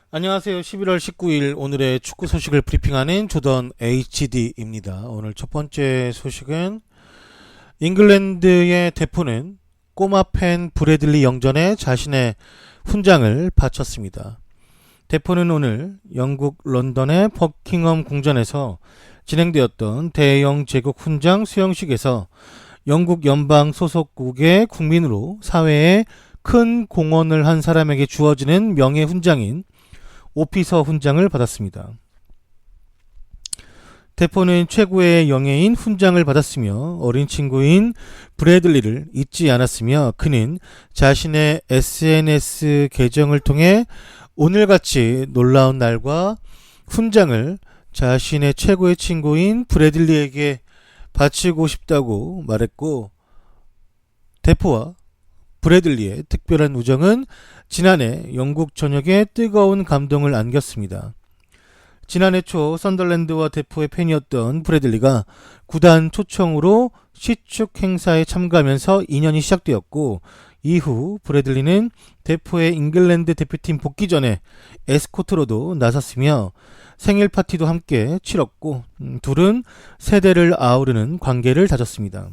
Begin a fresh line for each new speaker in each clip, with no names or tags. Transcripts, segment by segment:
안녕하세요. 11월 19일 오늘의 축구 소식을 브리핑하는 조던 HD입니다. 오늘 첫 번째 소식은 잉글랜드의 대포는 꼬마 팬 브래들리 영전에 자신의 훈장을 바쳤습니다. 대포는 오늘 영국 런던의 버킹엄 궁전에서 진행되었던 대영 제국 훈장 수여식에서 영국 연방 소속국의 국민으로 사회에 큰 공헌을 한 사람에게 주어지는 명예 훈장인 오피서 훈장을 받았습니다. 대포는 최고의 영예인 훈장을 받았으며 어린 친구인 브래들리를 잊지 않았으며 그는 자신의 SNS 계정을 통해 오늘같이 놀라운 날과 훈장을 자신의 최고의 친구인 브래들리에게 바치고 싶다고 말했고, 대포와 브래들리의 특별한 우정은 지난해 영국 전역에 뜨거운 감동을 안겼습니다. 지난해 초 썬덜랜드와 대포의 팬이었던 브래들리가 구단 초청으로 시축 행사에 참가하면서 인연이 시작되었고, 이후 브래들리는 대포의 잉글랜드 대표팀 복귀 전에 에스코트로도 나섰으며 생일 파티도 함께 치렀고, 둘은 세대를 아우르는 관계를 다졌습니다.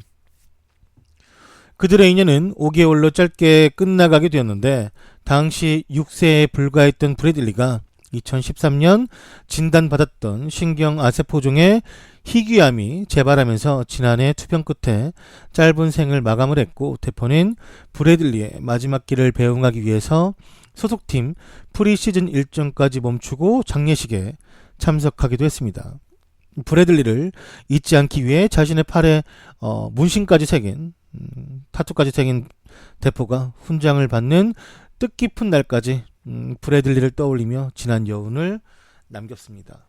그들의 인연은 5개월로 짧게 끝나가게 되었는데, 당시 6세에 불과했던 브래들리가 2013년 진단받았던 신경아세포종의 희귀암이 재발하면서 지난해 투병 끝에 짧은 생을 마감을 했고, 대포는 브래들리의 마지막 길을 배웅하기 위해서 소속팀 프리시즌 일정까지 멈추고 장례식에 참석하기도 했습니다. 브래들리를 잊지 않기 위해 자신의 팔에 문신까지 새긴 타투까지 새긴 대포가 훈장을 받는 뜻깊은 날까지 브래들리를 떠올리며 지난 여운을 남겼습니다.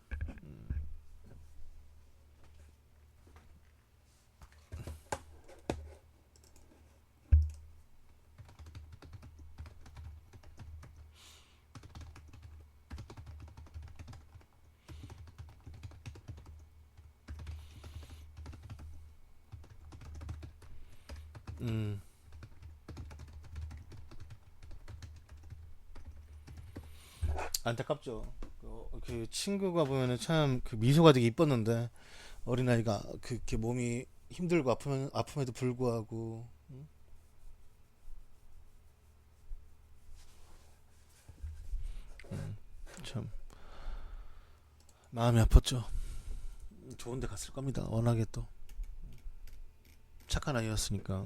안타깝죠. 그 친구가 보면은 참 그 미소가 되게 이뻤는데 어린아이가 그렇게 몸이 힘들고 아픔에도 불구하고 참 마음이 아팠죠. 좋은 데 갔을 겁니다. 워낙에 또 착한 아이였으니까.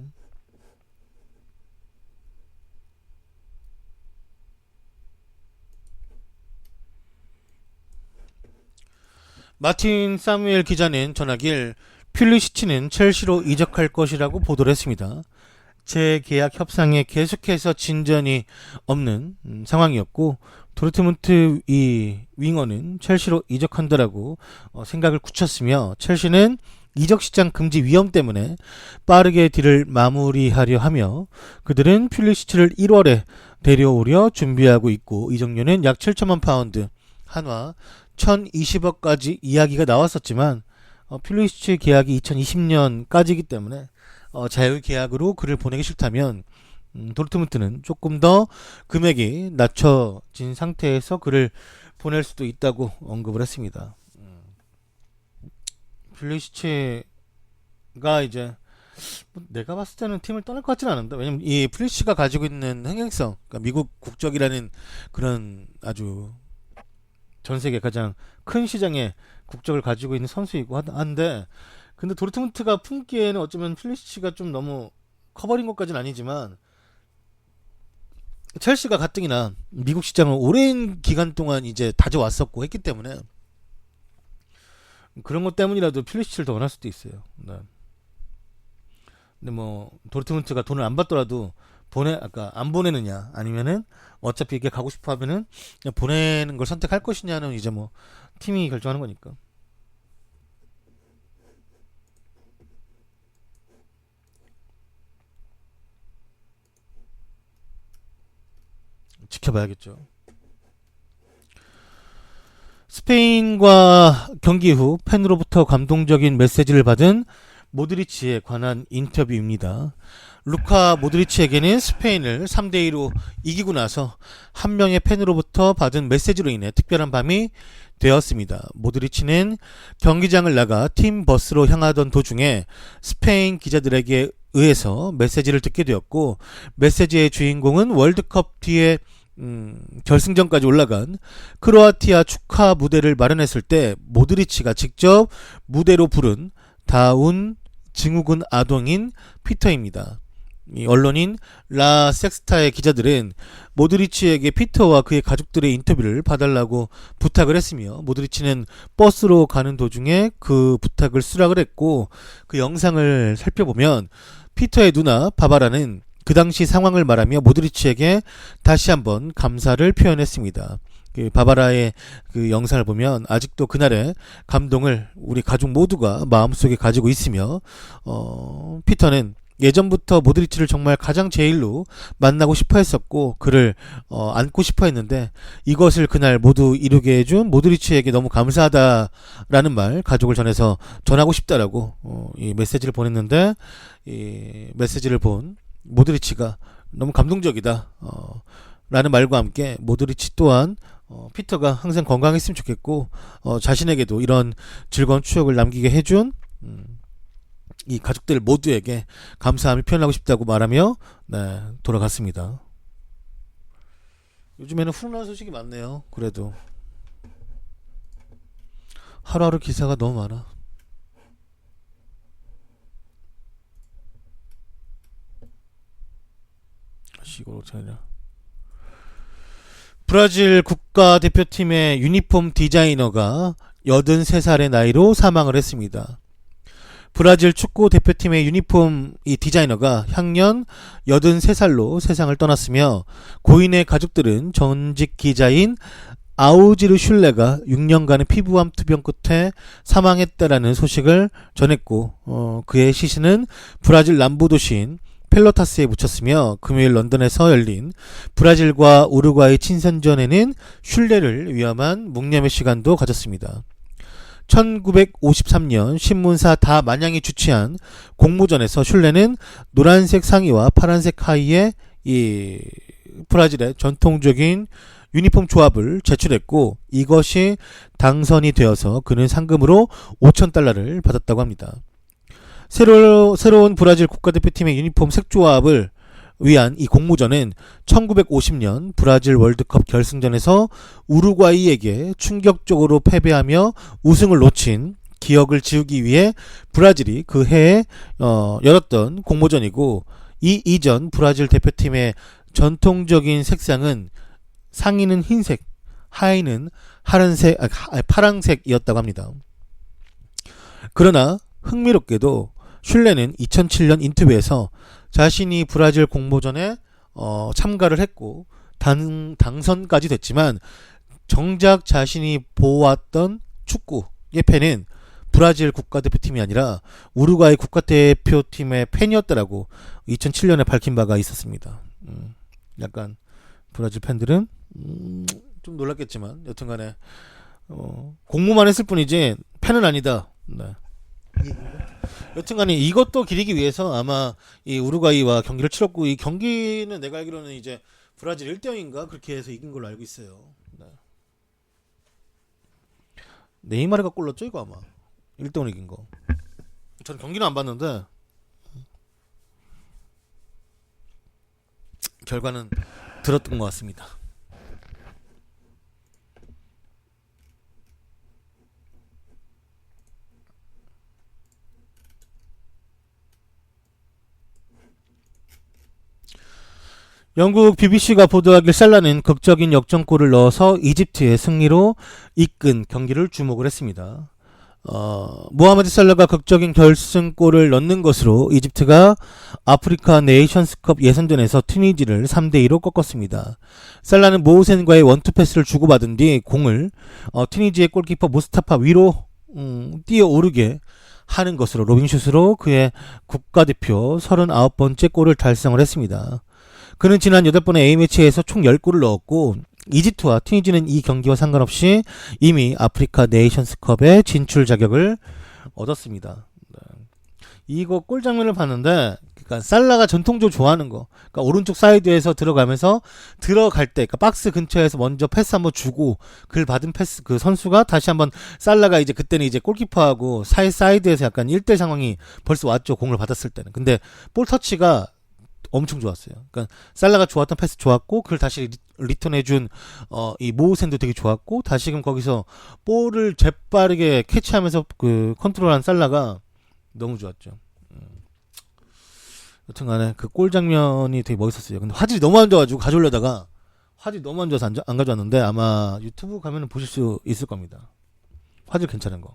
마틴 사무엘 기자는 전하길 퓰리시치는 첼시로 이적할 것이라고 보도를 했습니다. 재계약 협상에 계속해서 진전이 없는 상황이었고, 도르트문트 이 윙어는 첼시로 이적한다라고 생각을 굳혔으며, 첼시는 이적 시장 금지 위험 때문에 빠르게 딜을 마무리하려 하며 그들은 퓰리시치를 1월에 데려오려 준비하고 있고, 이적료는 약 7천만 파운드, 한화 1020억까지 이야기가 나왔었지만 퓰리시치 계약이 2020년까지이기 때문에 자유 계약으로 그를 보내기 싫다면 도르트문트는 조금 더 금액이 낮춰진 상태에서 그를 보낼 수도 있다고 언급을 했습니다. 퓰리시치가 이제 내가 봤을 때는 팀을 떠날 것 같지는 않은데, 왜냐면 이 퓰리시치가 가지고 있는 흥행성, 그러니까 미국 국적이라는 그런 아주 전 세계 가장 큰 시장에 국적을 가지고 있는 선수이고 한데, 근데 도르트문트가 품기에는 어쩌면 퓰리시치가 좀 너무 커버린 것까지는 아니지만, 첼시가 가뜩이나 미국 시장을 오랜 기간 동안 이제 다져왔었고 했기 때문에 그런 것 때문이라도 퓰리시치를 더 원할 수도 있어요. 네. 근데 뭐 도르트문트가 돈을 안 받더라도 아까 안 보내느냐, 아니면은 어차피 이게 가고 싶어 하면은 그냥 보내는 걸 선택할 것이냐는 이제 뭐 팀이 결정하는 거니까 지켜봐야겠죠. 스페인과 경기 후 팬으로부터 감동적인 메시지를 받은 모드리치에 관한 인터뷰입니다. 루카 모드리치에게는 스페인을 3대2로 이기고 나서 한 명의 팬으로부터 받은 메시지로 인해 특별한 밤이 되었습니다. 모드리치는 경기장을 나가 팀 버스로 향하던 도중에 스페인 기자들에게 의해서 메시지를 듣게 되었고, 메시지의 주인공은 월드컵 뒤에 결승전까지 올라간 크로아티아 축하 무대를 마련했을 때 모드리치가 직접 무대로 부른 다운 증후군 아동인 피터입니다. 이 언론인 라 섹스타의 기자들은 모드리치에게 피터와 그의 가족들의 인터뷰를 봐달라고 부탁을 했으며, 모드리치는 버스로 가는 도중에 그 부탁을 수락을 했고, 그 영상을 살펴보면 피터의 누나 바바라는 그 당시 상황을 말하며 모드리치에게 다시 한번 감사를 표현했습니다. 그 바바라의 그 영상을 보면 아직도 그날의 감동을 우리 가족 모두가 마음속에 가지고 있으며, 피터는 예전부터 모드리치를 정말 가장 제일로 만나고 싶어 했었고 그를 안고 싶어 했는데, 이것을 그날 모두 이루게 해준 모드리치에게 너무 감사하다라는 말 가족을 전해서 전하고 싶다라고 이 메시지를 보냈는데, 이 메시지를 본 모드리치가 너무 감동적이다 라는 말과 함께 모드리치 또한 피터가 항상 건강했으면 좋겠고 자신에게도 이런 즐거운 추억을 남기게 해준 이 가족들 모두에게 감사함을 표현하고 싶다고 말하며 돌아갔습니다. 요즘에는 훈훈한 소식이 많네요. 그래도 하루하루 기사가 너무 많아. 이걸 어떻게 하냐. 브라질 국가대표팀의 유니폼 디자이너가 83살의 나이로 사망을 했습니다. 브라질 축구 대표팀의 유니폼 이 디자이너가 향년 83살로 세상을 떠났으며, 고인의 가족들은 전직 기자인 아우지르 슐레가 6년간의 피부암 투병 끝에 사망했다라는 소식을 전했고, 그의 시신은 브라질 남부 도시인 펠로타스에 묻혔으며, 금요일 런던에서 열린 브라질과 우루과이 친선전에는 슐레를 위함한 묵념의 시간도 가졌습니다. 1953년 신문사 다 마냥이 주최한 공모전에서 슐레는 노란색 상의와 파란색 하의에 이 브라질의 전통적인 유니폼 조합을 제출했고, 이것이 당선이 되어서 그는 상금으로 5,000달러를 받았다고 합니다. 새로운 브라질 국가대표팀의 유니폼 색조합을 위한 이 공모전은 1950년 브라질 월드컵 결승전에서 우루과이에게 충격적으로 패배하며 우승을 놓친 기억을 지우기 위해 브라질이 그 해에 열었던 공모전이고, 이 이전 브라질 대표팀의 전통적인 색상은 상의는 흰색, 하의는 파랑색이었다고 합니다. 그러나 흥미롭게도 슐레는 2007년 인터뷰에서 자신이 브라질 공모전에 참가를 했고 당선까지 됐지만, 정작 자신이 보았던 축구의 팬은 브라질 국가대표팀이 아니라 우루과이 국가대표팀의 팬이었다라고 2007년에 밝힌 바가 있었습니다. 약간 브라질 팬들은 좀 놀랐겠지만 여튼간에 공모만 했을 뿐이지 팬은 아니다. 네. 여튼간에 이것도 기리기 위해서 아마 이 우루과이와 경기를 치렀고, 이 경기는 내가 알기로는 이제 브라질 1대0인가 그렇게 해서 이긴 걸로 알고 있어요. 네. 네이마르가 골 넣었죠 이거 아마 1대0 이긴 거. 저는 경기는 안 봤는데 결과는 들었던 것 같습니다. 영국 BBC가 보도하길 살라는 극적인 역전골을 넣어서 이집트의 승리로 이끈 경기를 주목을 했습니다. 무하마드 살라가 극적인 결승골을 넣는 것으로 이집트가 아프리카 네이션스컵 예선전에서 튀니지를 3대2로 꺾었습니다. 살라는 모우센과의 원투 패스를 주고받은 뒤 공을 튀니지의 골키퍼 무스타파 위로 뛰어오르게 하는 것으로 로빙슛으로 그의 국가대표 39번째 골을 달성을 했습니다. 그는 지난 8번의 A매치에서 총 10골을 넣었고, 이집트와 튀니지는 이 경기와 상관없이 이미 아프리카 네이션스컵의 진출 자격을 얻었습니다. 이거 골 장면을 봤는데, 그러니까 살라가 전통적으로 좋아하는 거, 그러니까 오른쪽 사이드에서 들어가면서 들어갈 때, 그러니까 박스 근처에서 먼저 패스 한번 주고, 그를 받은 패스 그 선수가 다시 한번 살라가 이제 그때는 이제 골키퍼하고 사이드에서 약간 1대 상황이 벌써 왔죠, 공을 받았을 때는. 근데 볼 터치가 엄청 좋았어요. 그러니까 살라가 좋았던 패스 좋았고, 그걸 다시 리턴해준 이 모우센도 되게 좋았고, 다시금 거기서 볼을 재빠르게 캐치하면서 그 컨트롤한 살라가 너무 좋았죠. 여튼간에 그 골 장면이 되게 멋있었어요. 근데 화질이 너무 안 좋아가지고 가져오려다가 화질이 너무 안 좋아서 안 가져왔는데, 아마 유튜브 가면은 보실 수 있을 겁니다. 화질 괜찮은 거.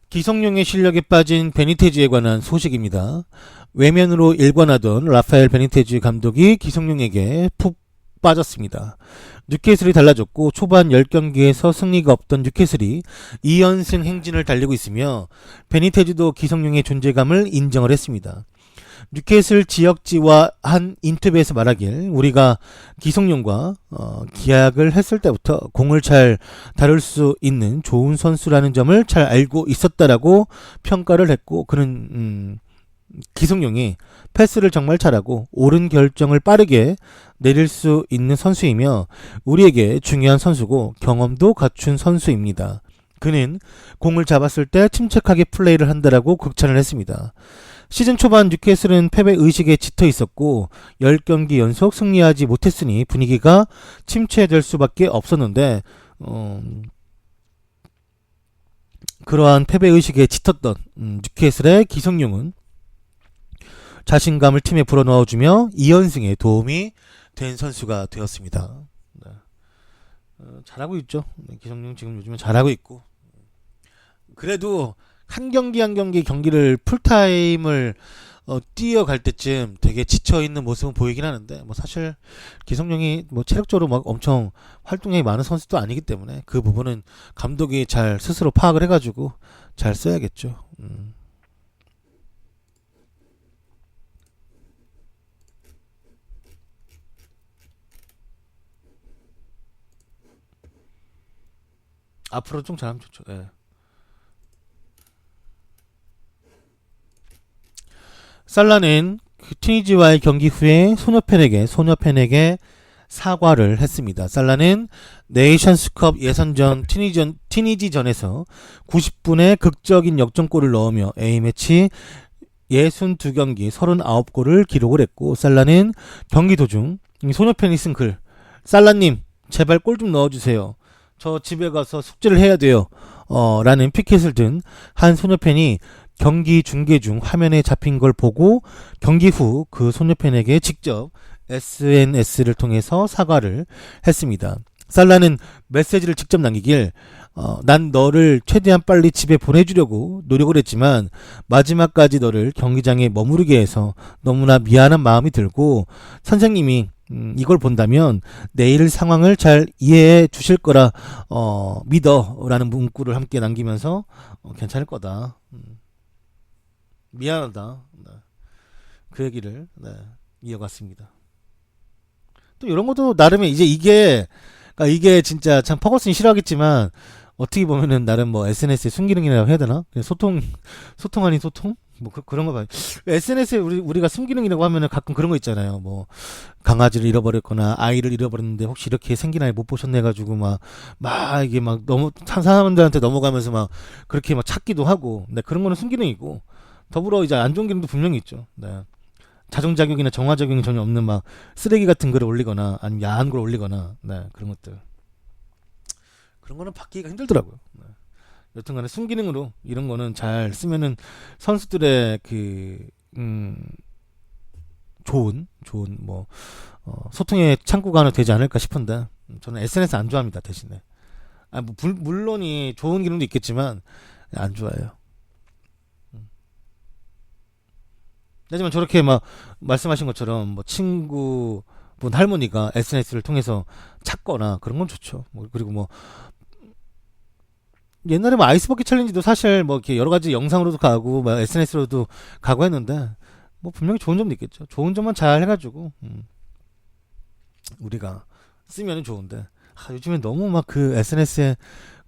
기성용의 실력에 빠진 베니테즈에 관한 소식입니다. 외면으로 일관하던 라파엘 베니테즈 감독이 기성용에게 푹 빠졌습니다. 뉴캐슬이 달라졌고, 초반 10경기에서 승리가 없던 뉴캐슬이 2연승 행진을 달리고 있으며, 베니테즈도 기성용의 존재감을 인정을 했습니다. 뉴캐슬 지역지와 한 인터뷰에서 말하길, 우리가 기성용과 계약을 했을 때부터 공을 잘 다룰 수 있는 좋은 선수라는 점을 잘 알고 있었다라고 평가를 했고, 그는 기성용이 패스를 정말 잘하고 옳은 결정을 빠르게 내릴 수 있는 선수이며, 우리에게 중요한 선수고 경험도 갖춘 선수입니다. 그는 공을 잡았을 때 침착하게 플레이를 한다라고 극찬을 했습니다. 시즌 초반 뉴캐슬은 패배 의식에 짙어 있었고 10경기 연속 승리하지 못했으니 분위기가 침체될 수밖에 없었는데, 그러한 패배 의식에 짙었던 뉴캐슬의 기성용은 자신감을 팀에 불어넣어주며 2연승에 도움이 된 선수가 되었습니다. 네. 잘하고 있죠. 기성용 지금 요즘에 잘하고 있고, 그래도 한 경기 한 경기 경기를 풀타임을 뛰어갈 때쯤 되게 지쳐있는 모습은 보이긴 하는데, 뭐 사실 기성용이 뭐 체력적으로 막 엄청 활동량이 많은 선수도 아니기 때문에 그 부분은 감독이 잘 스스로 파악을 해가지고 잘 써야겠죠. 앞으로 좀 잘하면 좋죠. 예. 살라는 그 튀니지와의 경기 후에 소녀팬에게 사과를 했습니다. 살라는 네이션스컵 예선전 튀니지전에서 90분에 극적인 역전골을 넣으며 A매치 62경기 39골을 기록을 했고, 살라는 경기 도중 소녀팬이 쓴 글, 살라님 제발 골 좀 넣어주세요. 저 집에 가서 숙제를 해야 돼요. 라는 피켓을 든 한 소녀팬이 경기 중계 중 화면에 잡힌 걸 보고 경기 후 그 소녀팬에게 직접 SNS를 통해서 사과를 했습니다. 살라는 메시지를 직접 남기길, 난 너를 최대한 빨리 집에 보내주려고 노력을 했지만 마지막까지 너를 경기장에 머무르게 해서 너무나 미안한 마음이 들고, 선생님이 이걸 본다면 내일 상황을 잘 이해해 주실 거라 믿어 라는 문구를 함께 남기면서 괜찮을 거다, 미안하다, 네. 그 얘기를 이어갔습니다. 또 이런 것도 나름의 이제 그러니까 이게 진짜 참 퍼거슨이 싫어하겠지만 어떻게 보면은 나름 뭐 SNS의 순기능이라고 해야 되나? 그냥 소통 아닌 소통? 뭐 그런 거 봐요. SNS에 우리가 순기능이라고 하면은 가끔 그런 거 있잖아요. 뭐 강아지를 잃어버렸거나 아이를 잃어버렸는데 혹시 이렇게 생긴 아이 못 보셨네 가지고 막 이게 막 너무 사람들한테 넘어가면서 막 그렇게 막 찾기도 하고. 네, 그런 거는 순기능이고, 더불어 이제 안 좋은 기능도 분명히 있죠. 네. 자정자격이나 정화작용이 전혀 없는 막 쓰레기 같은 글을 올리거나 아니면 야한 걸 올리거나, 네, 그런 것들, 그런 거는 받기가 힘들더라고요. 네. 여튼간에 순기능으로 이런 거는 잘 쓰면은 선수들의 좋은 뭐 소통의 창구가 하나 되지 않을까 싶은데, 저는 SNS 안 좋아합니다. 대신에 뭐 물론이 좋은 기능도 있겠지만 안 좋아해요. 하지만 저렇게 막 말씀하신 것처럼 뭐 친구분 할머니가 SNS를 통해서 찾거나 그런 건 좋죠. 그리고 뭐 옛날에 뭐 아이스버킷 챌린지도 사실 뭐 이렇게 여러 가지 영상으로도 가고 뭐 SNS로도 가고 했는데, 뭐 분명히 좋은 점도 있겠죠. 좋은 점만 잘 해가지고 우리가 쓰면 좋은데 요즘엔 너무 막 그 SNS에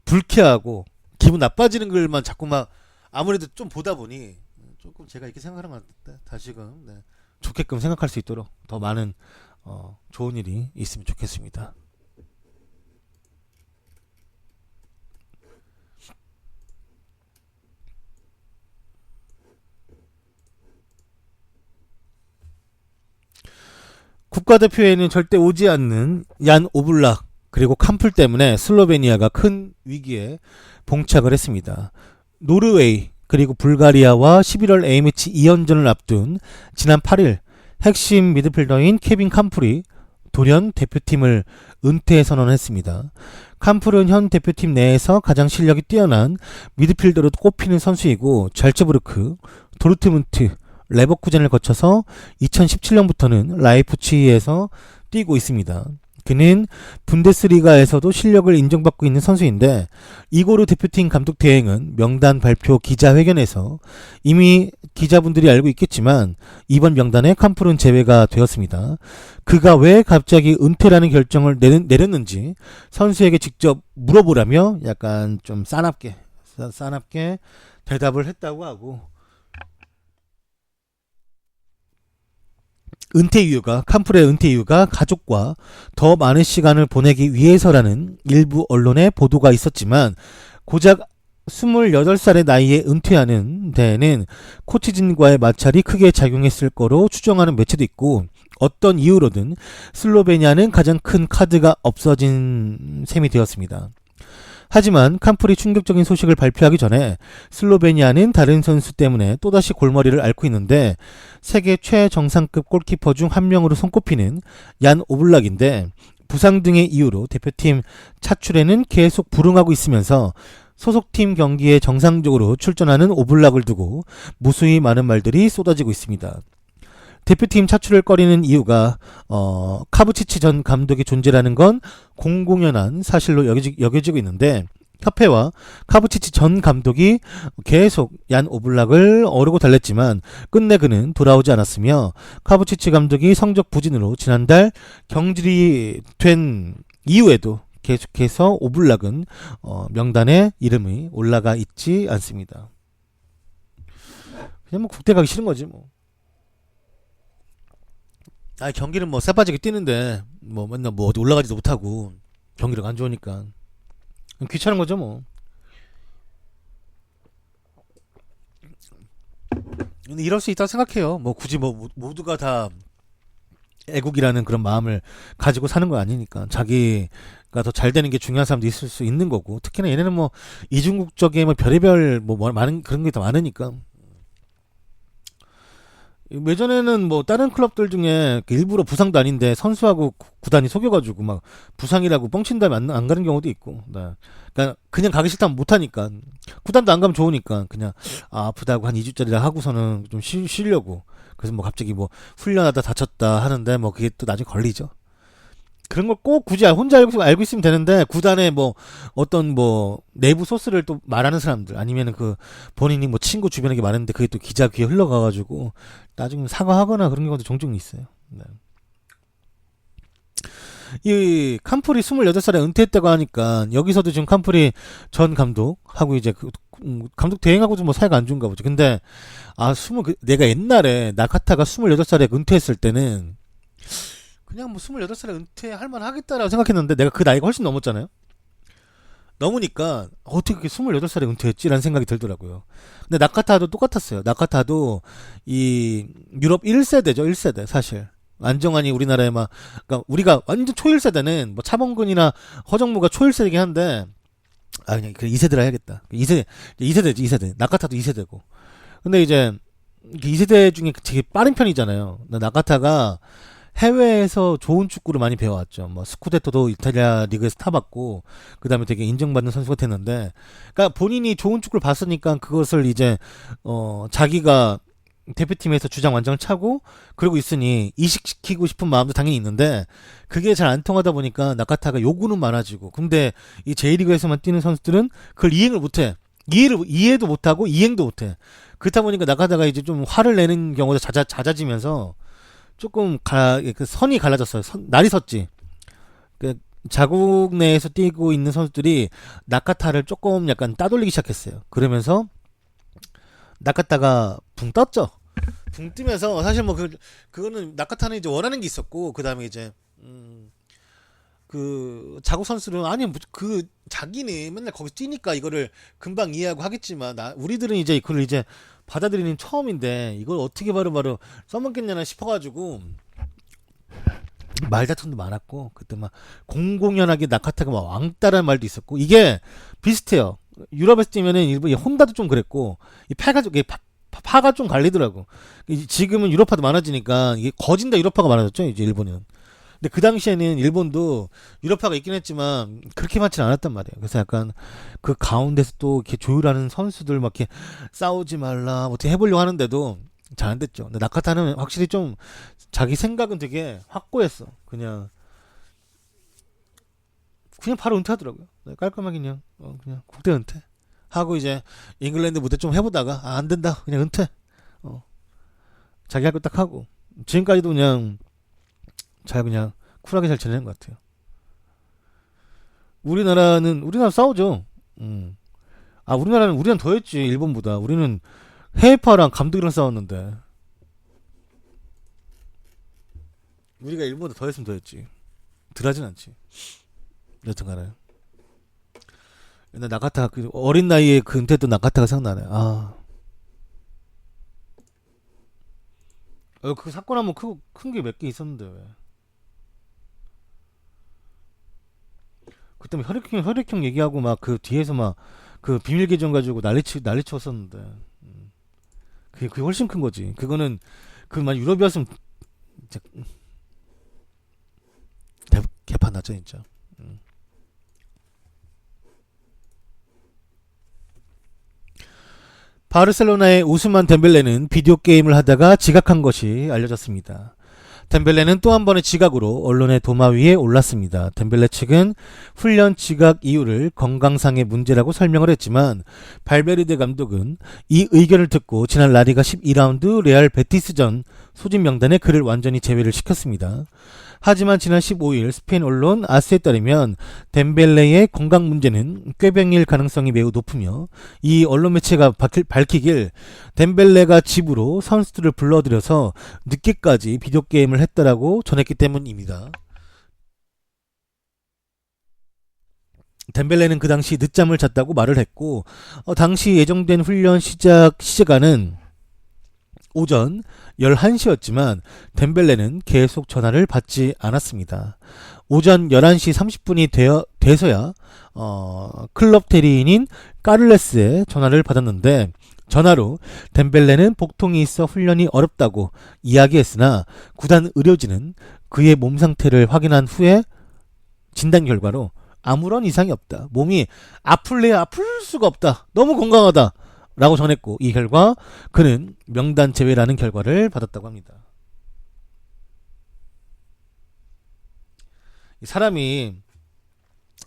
불쾌하고 기분 나빠지는 글만 자꾸 막 아무래도 좀 보다 보니 조금 제가 이렇게 생각하는 것 같은데 다시금 네, 좋게끔 생각할 수 있도록 더 많은 좋은 일이 있으면 좋겠습니다. 국가대표에는 절대 오지 않는 얀 오블락 그리고 캄플 때문에 슬로베니아가 큰 위기에 봉착을 했습니다. 노르웨이 그리고 불가리아와 11월 A매치 2연전을 앞둔 지난 8일 핵심 미드필더인 케빈 캄플이 돌연 대표팀을 은퇴 선언했습니다. 캄플은 현 대표팀 내에서 가장 실력이 뛰어난 미드필더로 꼽히는 선수이고 잘츠부르크, 도르트문트, 레버쿠젠을 거쳐서 2017년부터는 라이프치히에서 뛰고 있습니다. 그는 분데스리가에서도 실력을 인정받고 있는 선수인데 이고르 대표팀 감독 대행은 명단 발표 기자회견에서 이미 기자분들이 알고 있겠지만 이번 명단에 캄플은 제외가 되었습니다. 그가 왜 갑자기 은퇴라는 결정을 내렸는지 선수에게 직접 물어보라며 약간 좀 싸납게 대답을 했다고 하고 캄플의 은퇴 이유가 가족과 더 많은 시간을 보내기 위해서라는 일부 언론의 보도가 있었지만 고작 28살의 나이에 은퇴하는 데에는 코치진과의 마찰이 크게 작용했을 거로 추정하는 매체도 있고 어떤 이유로든 슬로베니아는 가장 큰 카드가 없어진 셈이 되었습니다. 하지만 캄플이 충격적인 소식을 발표하기 전에 슬로베니아는 다른 선수 때문에 또다시 골머리를 앓고 있는데 세계 최정상급 골키퍼 중 한 명으로 손꼽히는 얀 오블락인데 부상 등의 이유로 대표팀 차출에는 계속 불응하고 있으면서 소속팀 경기에 정상적으로 출전하는 오블락을 두고 무수히 많은 말들이 쏟아지고 있습니다. 대표팀 차출을 꺼리는 이유가 카부치치 전 감독의 존재라는 건 공공연한 사실로 여겨지고 있는데 협회와 카부치치 전 감독이 계속 얀 오블락을 어르고 달랬지만 끝내 그는 돌아오지 않았으며 카부치치 감독이 성적 부진으로 지난달 경질이 된 이후에도 계속해서 오블락은 명단에 이름이 올라가 있지 않습니다. 그냥 뭐 국대 가기 싫은 거지 뭐. 경기는 뭐 쎄빠지게 뛰는데 뭐 맨날 뭐 어디 올라가지도 못하고 경기력 안 좋으니까 귀찮은 거죠 뭐. 근데 이럴 수 있다고 생각해요. 뭐 굳이 뭐 모두가 다 애국이라는 그런 마음을 가지고 사는 거 아니니까 자기가 더 잘 되는 게 중요한 사람도 있을 수 있는 거고 특히나 얘네는 뭐 이중국적인 뭐 별의별 뭐 많은 그런 게 더 많으니까. 예전에는 뭐 다른 클럽들 중에 일부러 부상도 아닌데 선수하고 구단이 속여가지고 막 부상이라고 뻥친 다음에 안 가는 경우도 있고. 그러니까 그냥 가기 싫다면 못하니까 구단도 안 가면 좋으니까 그냥 아프다고 한 2주짜리라 하고서는 좀 쉬려고. 그래서 뭐 갑자기 뭐 훈련하다 다쳤다 하는데 뭐 그게 또 나중에 걸리죠. 그런 걸 꼭 굳이 혼자 알고 있으면 되는데 구단에 뭐 어떤 뭐 내부 소스를 또 말하는 사람들 아니면은 그 본인이 뭐 친구 주변에 게 많은데 그게 또 기자 귀에 흘러가가지고 나중에 사과하거나 그런 경우도 종종 있어요. 네. 이 캄플이 28살에 은퇴했다고 하니까 여기서도 지금 캄플이 전 감독하고 이제 그 감독 대행하고도 뭐 사이가 안 좋은가 보죠. 근데 내가 옛날에 나카타가 28살에 은퇴했을 때는 그냥 뭐 28살에 은퇴할 만 하겠다라고 생각했는데 내가 그 나이가 훨씬 넘었잖아요. 넘으니까 어떻게 그렇게 28살에 은퇴했지라는 생각이 들더라고요. 근데 나카타도 똑같았어요. 나카타도 이 유럽 1세대죠. 1세대 사실. 안정환이 우리나라에 그러니까 우리가 완전 초 1세대는 뭐 차범근이나 허정무가 초 1세대긴 한데 그냥 2세대라 해야겠다. 2세대지 2세대. 나카타도 2세대고. 근데 이제 2세대 중에 되게 빠른 편이잖아요. 나카타가 해외에서 좋은 축구를 많이 배워왔죠. 뭐 스쿠데토도 이탈리아 리그에서 타봤고, 그 다음에 되게 인정받는 선수가 됐는데, 그러니까 본인이 좋은 축구를 봤으니까 그것을 이제 자기가 대표팀에서 주장 완장을 차고 그러고 있으니 이식시키고 싶은 마음도 당연히 있는데 그게 잘 안 통하다 보니까 나카타가 요구는 많아지고, 근데 이 J리그에서만 뛰는 선수들은 그걸 이행을 못해. 이해도 못하고 이행도 못해. 그렇다 보니까 나카타가 이제 좀 화를 내는 경우도 잦아지면서 조금 그 선이 갈라졌어요. 날이 섰지. 그 자국 내에서 뛰고 있는 선수들이 나카타를 조금 약간 따돌리기 시작했어요. 그러면서 나카타가 붕 떴죠. 붕 뜨면서 사실 뭐 그거는 나카타는 이제 원하는 게 있었고 그 다음에 이제 그 자국 선수는 아니 그 자기는 맨날 거기서 뛰니까 이거를 금방 이해하고 하겠지만 우리들은 이제 그걸 이제 받아들이는 처음인데 이걸 어떻게 바로바로 써먹겠냐나 싶어가지고 말다툼도 많았고 그때 막 공공연하게 나카타가 막 왕따라는 말도 있었고 이게 비슷해요. 유럽에서 뛰면은 일본 혼다도 좀 그랬고 이 파가 좀 갈리더라고. 지금은 유럽파도 많아지니까 이게 거진다 유럽파가 많아졌죠 이제 일본은. 근데 그 당시에는 일본도 유럽파가 있긴 했지만 그렇게 많지는 않았단 말이에요. 그래서 약간 그 가운데서 또 이렇게 조율하는 선수들 막 이렇게 싸우지 말라 뭐 어떻게 해보려고 하는데도 잘 안 됐죠. 근데 나카타는 확실히 좀 자기 생각은 되게 확고했어. 그냥 바로 은퇴하더라고요. 네, 깔끔하게 그냥 국대 은퇴 하고 이제 잉글랜드 무대 좀 해보다가 안 된다 그냥 은퇴. 어, 자기 할 거 딱 하고 지금까지도 그냥 잘 그냥 쿨하게 잘 지내는 것 같아요. 우리나라 싸우죠. 우리나라는 우리는 더 했지 일본보다. 우리는 해외파랑 감독이랑 싸웠는데 우리가 일본보다 더 했으면 더 했지. 덜하진 않지. 여튼간에 옛날 나카타 그 어린 나이에 그 은퇴했던 나카타가 생각나네. 그 사건 한번 큰 게 몇 개 있었는데 왜? 그때 뭐 혈액형 얘기하고 막 그 뒤에서 막 그 비밀 계정 가지고 난리 쳤었는데 그게 훨씬 큰 거지. 그거는 그만 유럽이었으면 진짜 개판 났죠 진짜. 음. 바르셀로나의 우스만 덴벨레는 비디오 게임을 하다가 지각한 것이 알려졌습니다. 덴벨레는 또 한 번의 지각으로 언론의 도마 위에 올랐습니다. 덴벨레 측은 훈련 지각 이유를 건강상의 문제라고 설명을 했지만 발베르데 감독은 이 의견을 듣고 지난 라리가 12라운드 레알 베티스전 소집 명단에 그를 완전히 제외를 시켰습니다. 하지만 지난 15일 스페인 언론 아스에 따르면 덴벨레의 건강 문제는 꾀병일 가능성이 매우 높으며 이 언론 매체가 밝히길 덴벨레가 집으로 선수들을 불러들여서 늦게까지 비디오 게임을 했다라고 전했기 때문입니다. 덴벨레는 그 당시 늦잠을 잤다고 말을 했고 당시 예정된 훈련 시간은 오전 11시였지만 덴벨레는 계속 전화를 받지 않았습니다. 오전 11시 30분이 돼서야 클럽 대리인인 까를레스의 전화를 받았는데 전화로 덴벨레는 복통이 있어 훈련이 어렵다고 이야기했으나 구단 의료진은 그의 몸 상태를 확인한 후에 진단 결과로 아무런 이상이 없다. 몸이 아플래야 아플 수가 없다. 너무 건강하다. 라고 전했고 이 결과 그는 명단 제외라는 결과를 받았다고 합니다. 이 사람이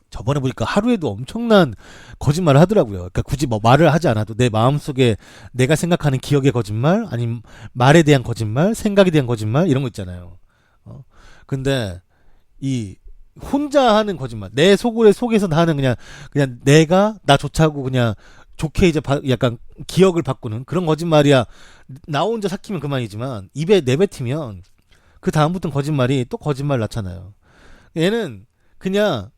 저번에 보니까 하루에도 엄청난 거짓말을 하더라고요. 그러니까 굳이 뭐 말을 하지 않아도 내 마음속에 내가 생각하는 기억의 거짓말 아니면 말에 대한 거짓말 생각에 대한 거짓말 이런 거 있잖아요. 근데 이 혼자 하는 거짓말 내 속에서 하는 그냥 내가 나 좋자고 그냥 좋게 이제 약간 기억을 바꾸는 그런 거짓말이야. 나 혼자 삭히면 그만이지만 입에 내뱉으면 그 다음부터는 거짓말이 또 거짓말 낳잖아요. 얘는 그냥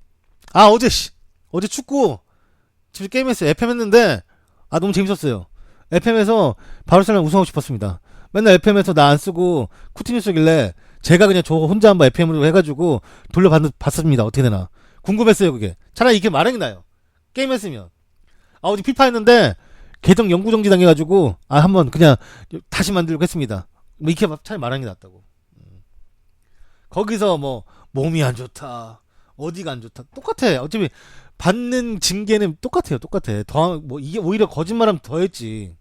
어제 축구 집에서 게임했어요. FM 했는데 너무 재밌었어요. FM에서 바르셀로나 우승하고 싶었습니다. 맨날 FM에서 나 안 쓰고 쿠티뉴 쓰길래 제가 그냥 저 혼자 한번 FM으로 해가지고 돌려봤습니다. 어떻게 되나 궁금했어요. 그게 차라리 이게 마련이 나요. 게임했으면 어제 피파 했는데 계정 영구 정지 당해가지고 한번 그냥 다시 만들고 했습니다. 뭐 이렇게 차라리 말하는 게 낫다고. 거기서 뭐 몸이 안 좋다 어디가 안 좋다 똑같아. 어차피 받는 징계는 똑같아요. 똑같아. 더 뭐 이게 오히려 거짓말하면 더했지.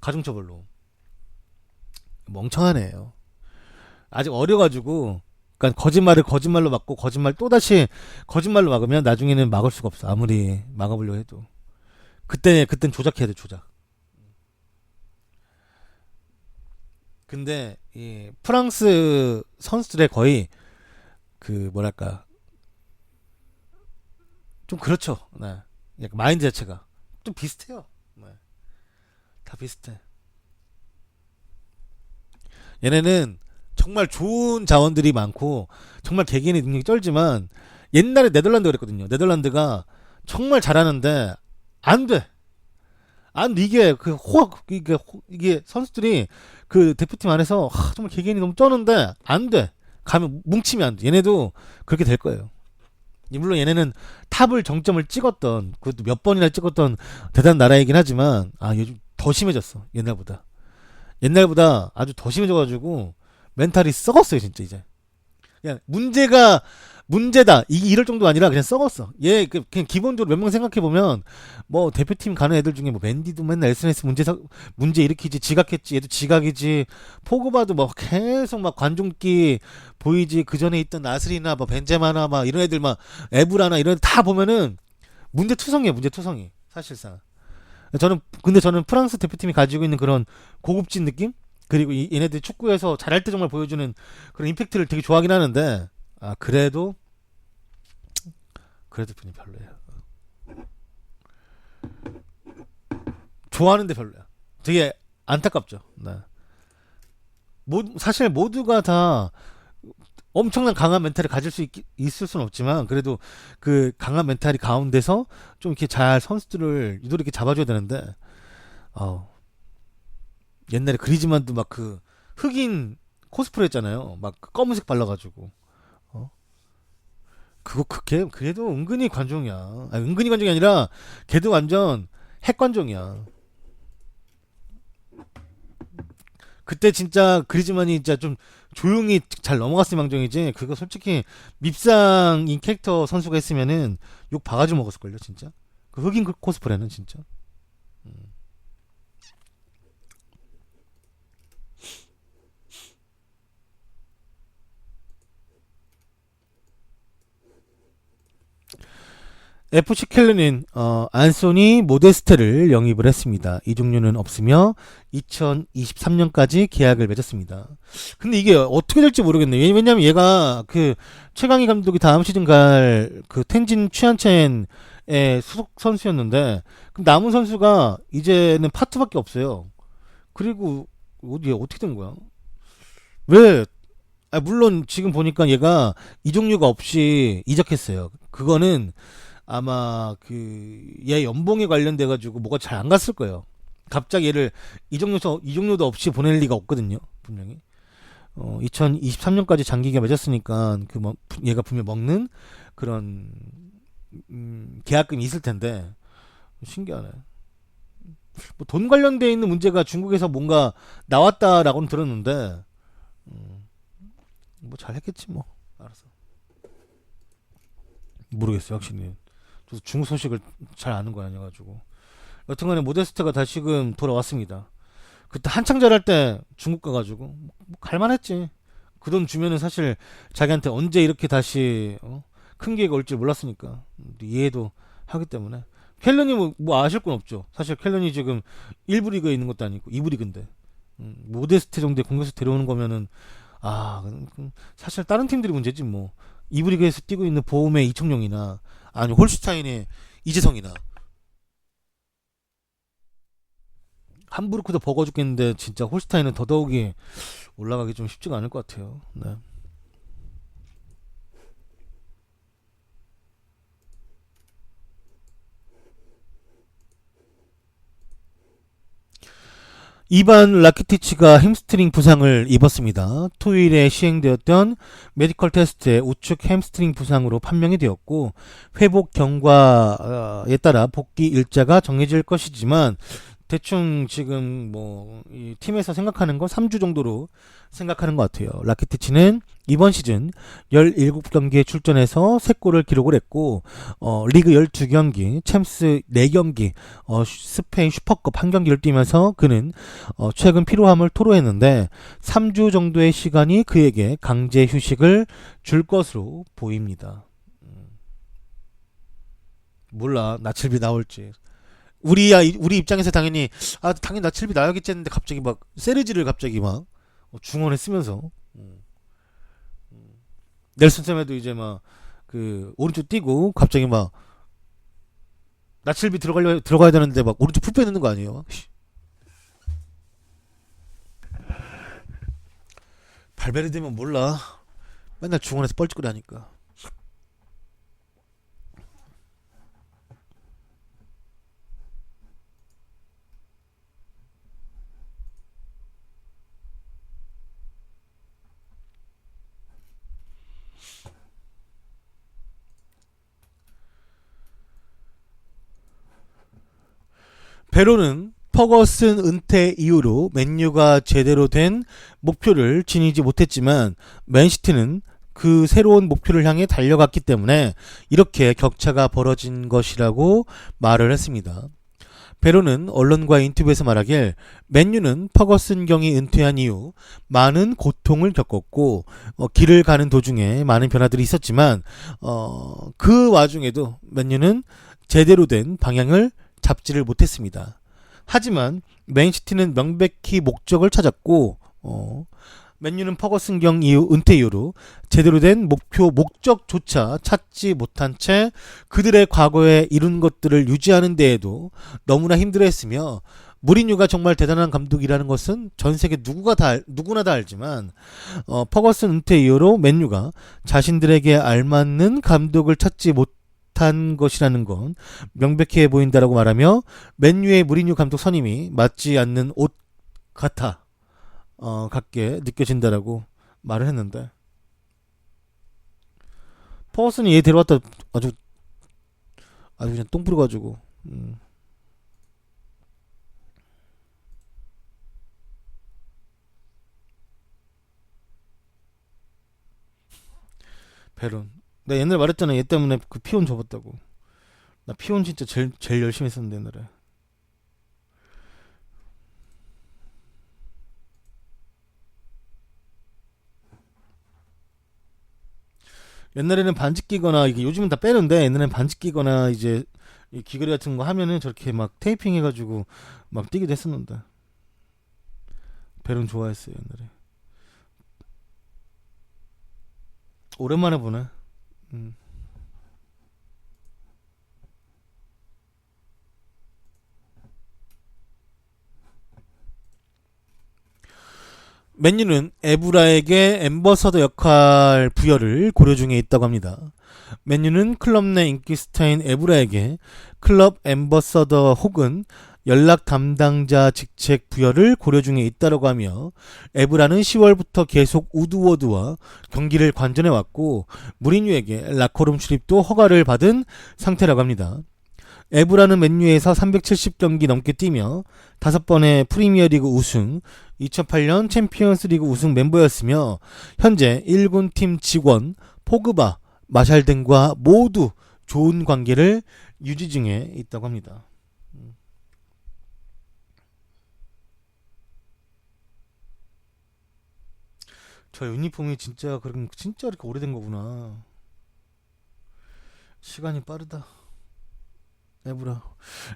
가중처벌로. 멍청하네요. 아직 어려가지고 그러니까 거짓말을 거짓말로 막고 거짓말 또다시 거짓말로 막으면 나중에는 막을 수가 없어. 아무리 막아보려고 해도. 그땐 조작해야 돼, 조작. 근데 이 프랑스 선수들의 거의 그 뭐랄까 좀 그렇죠. 네. 약간 마인드 자체가 좀 비슷해요. 네. 다 비슷해. 얘네는 정말 좋은 자원들이 많고 정말 개개인의 능력이 쩔지만 옛날에 네덜란드 그랬거든요. 네덜란드가 정말 잘하는데 안 돼. 안 이게 이게 선수들이 그 대표팀 안에서 정말 개개인이 너무 쩌는데 안 돼. 가면 뭉치면 안 돼. 얘네도 그렇게 될 거예요. 물론 얘네는 탑을 정점을 찍었던 그것도 몇 번이나 찍었던 대단한 나라이긴 하지만 요즘 더 심해졌어. 옛날보다 아주 더 심해져가지고 멘탈이 썩었어요 진짜 이제. 그냥 문제다 이럴 정도 아니라 그냥 썩었어. 그냥 기본적으로 몇 명 생각해 보면 뭐 대표팀 가는 애들 중에 뭐 맨디도 맨날 SNS 문제 일으키지, 지각했지, 얘도 지각이지, 포그바도 뭐 계속 막 관중기 보이지, 그 전에 있던 나스리나 뭐 벤제마나 막 이런 애들 막 에브라나 이런 애들 다 보면은 문제투성이 사실상. 근데 저는 프랑스 대표팀이 가지고 있는 그런 고급진 느낌? 그리고 얘네들이 축구에서 잘할 때 정말 보여주는 그런 임팩트를 되게 좋아하긴 하는데, 그래도 분이 별로예요. 좋아하는데 별로야. 되게 안타깝죠. 네. 사실 모두가 다 엄청난 강한 멘탈을 가질 있을 수는 없지만, 그래도 그 강한 멘탈이 가운데서 좀 이렇게 잘 선수들을 유도리 이렇게 잡아줘야 되는데, 어, 옛날에 그리즈만도 막 그 흑인 코스프레 했잖아요. 막 검은색 발라가지고. 어? 걔도 은근히 관종이야. 은근히 관종이 아니라 걔도 완전 핵관종이야. 그때 진짜 그리즈만이 진짜 좀 조용히 잘 넘어갔을 망정이지. 그거 솔직히 밉상인 캐릭터 선수가 했으면은 욕 바가지 먹었을걸요, 진짜. 그 흑인 코스프레는 진짜. 음. FC 켈른은 안소니 모데스테를 영입을 했습니다. 이적료는 없으며 2023년까지 계약을 맺었습니다. 근데 이게 어떻게 될지 모르겠네. 왜냐면 얘가 그 최강희 감독이 다음 시즌 갈 그 텐진 취안첸의 소속 선수였는데, 그럼 남은 선수가 이제는 파트밖에 없어요. 그리고 얘 어떻게 된 거야? 왜? 물론 지금 보니까 얘가 이적료가 없이 이적했어요. 그거는 아마 그 얘 연봉에 관련돼 가지고 뭐가 잘 안 갔을 거예요. 갑자기 얘를 이적료도 없이 보낼 리가 없거든요. 분명히. 2023년까지 장기가 맺었으니까 얘가 분명 먹는 그런 계약금이 있을 텐데 신기하네. 뭐 돈 관련돼 있는 문제가 중국에서 뭔가 나왔다라고는 들었는데 뭐 잘했겠지 뭐. 알았어. 모르겠어요 확실히. 저도 중국 소식을 잘 아는 거 아니어가지고. 여튼간에 모데스트가 다시금 돌아왔습니다. 그때 한창 잘할 때 중국 가가지고 뭐 갈만했지. 그 돈 주면은 사실 자기한테 언제 이렇게 다시 큰 기회가 올 줄 몰랐으니까 이해도 하기 때문에. 켈런이 뭐 아실 건 없죠. 사실 켈런이 지금 1부 리그에 있는 것도 아니고 2부 리그인데 모데스트 정도의 공격수 데려오는 거면은 사실 다른 팀들이 문제지 뭐. 2부 리그에서 뛰고 있는 보험의 이청용이나 아니 홀슈타인의 이재성이나 함부르크도 버거 죽겠는데 진짜 홀슈타인은 더더욱이 올라가기 좀 쉽지가 않을 것 같아요. 네. 이반 라키티치가 햄스트링 부상을 입었습니다. 토요일에 시행되었던 메디컬 테스트에 우측 햄스트링 부상으로 판명이 되었고 회복 경과에 따라 복귀 일자가 정해질 것이지만 대충 지금 이 팀에서 생각하는 건 3주 정도로 생각하는 것 같아요. 라키티치는 이번 시즌 17경기에 출전해서 3골을 기록을 했고 리그 12경기, 챔스 4경기, 스페인 슈퍼컵 1경기를 뛰면서 그는 최근 피로함을 토로했는데 3주 정도의 시간이 그에게 강제 휴식을 줄 것으로 보입니다. 몰라 나칠비 나올지. 우리 입장에서 당연히 나칠비 나야겠지 했는데 갑자기 막 세르지를 갑자기 막 중원에 쓰면서 넬슨 쌤에도 이제 막 그 오른쪽 뛰고 갑자기 막 나칠비 들어가야 되는데 막 오른쪽 풋 빼는 거 아니에요? 발베르 되면 몰라. 맨날 중원에서 뻘짓거리 하니까. 베로는 퍼거슨 은퇴 이후로 맨유가 제대로 된 목표를 지니지 못했지만 맨시티는 그 새로운 목표를 향해 달려갔기 때문에 이렇게 격차가 벌어진 것이라고 말을 했습니다. 베로는 언론과의 인터뷰에서 말하길 맨유는 퍼거슨 경이 은퇴한 이후 많은 고통을 겪었고 길을 가는 도중에 많은 변화들이 있었지만 그 와중에도 맨유는 제대로 된 방향을 잡지를 못했습니다. 하지만 맨시티는 명백히 목적을 찾았고 맨유는 퍼거슨 경 이후 은퇴 이후로 제대로 된 목적조차 찾지 못한 채 그들의 과거에 이룬 것들을 유지하는 데에도 너무나 힘들어했으며 무리뉴가 정말 대단한 감독이라는 것은 전 세계 누구나 다 알지만 퍼거슨 은퇴 이후로 맨유가 자신들에게 알맞는 감독을 찾지 못한 것이라는 건 명백해 보인다라고 말하며 맨유의 무리뉴 감독 선임이 맞지 않는 옷 같게 느껴진다라고 말을 했는데 퍼거슨이 얘 데려왔다 아주 그냥 똥 뿌려가지고 베론 내가 옛날에 말했잖아. 얘 때문에 그 피온 접었다고. 나 피온 진짜 제일 열심히 했었는데 옛날에. 옛날에는 반지 끼거나 이게 요즘은 다 빼는데 옛날에는 반지 끼거나 이제 이 귀걸이 같은 거 하면은 저렇게 막 테이핑 해가지고 막 뛰기도 했었는데. 베론 좋아했어요 옛날에. 오랜만에 보네. 음. 맨유는 에브라에게 앰버서더 역할 부여를 고려 중에 있다고 합니다. 맨유는 클럽 내 인기 스타인 에브라에게 클럽 앰버서더 혹은 연락 담당자 직책 부여를 고려 중에 있다고 하며 에브라는 10월부터 계속 우드워드와 경기를 관전해왔고 무리뉴에게 라커룸 출입도 허가를 받은 상태라고 합니다. 에브라는 맨유에서 370경기 넘게 뛰며 5번의 프리미어리그 우승, 2008년 챔피언스리그 우승 멤버였으며 현재 1군 팀 직원 포그바, 마샬 등과 모두 좋은 관계를 유지 중에 있다고 합니다. 저 유니폼이 진짜 이렇게 오래된 거구나. 시간이 빠르다.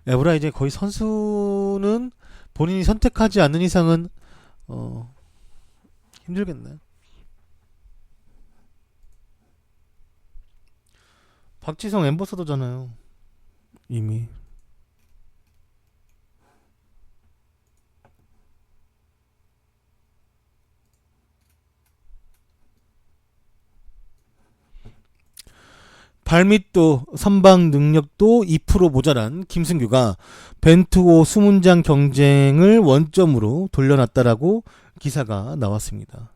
에브라 이제 거의 선수는 본인이 선택하지 않는 이상은 어 힘들겠네. 박지성 엠버서더잖아요 이미. 발밑도 선방 능력도 2% 모자란 김승규가 벤투호 수문장 경쟁을 원점으로 돌려놨다라고 기사가 나왔습니다.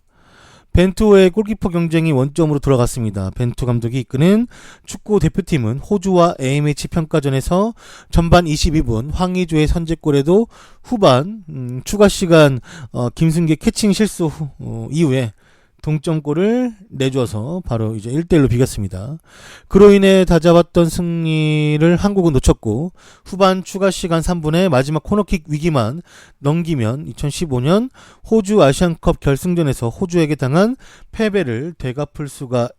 벤투호의 골키퍼 경쟁이 원점으로 돌아갔습니다. 벤투 감독이 이끄는 축구 대표팀은 호주와 AMH 평가전에서 전반 22분 황의조의 선제골에도 후반 추가 시간 김승규의 캐칭 실수 이후에 동점골을 내줘서 바로 이제 1대1로 비겼습니다. 그로 인해 다잡았던 승리를 한국은 놓쳤고 후반 추가 시간 3분에 마지막 코너킥 위기만 넘기면 2015년 호주 아시안컵 결승전에서 호주에게 당한 패배를 되갚을 수가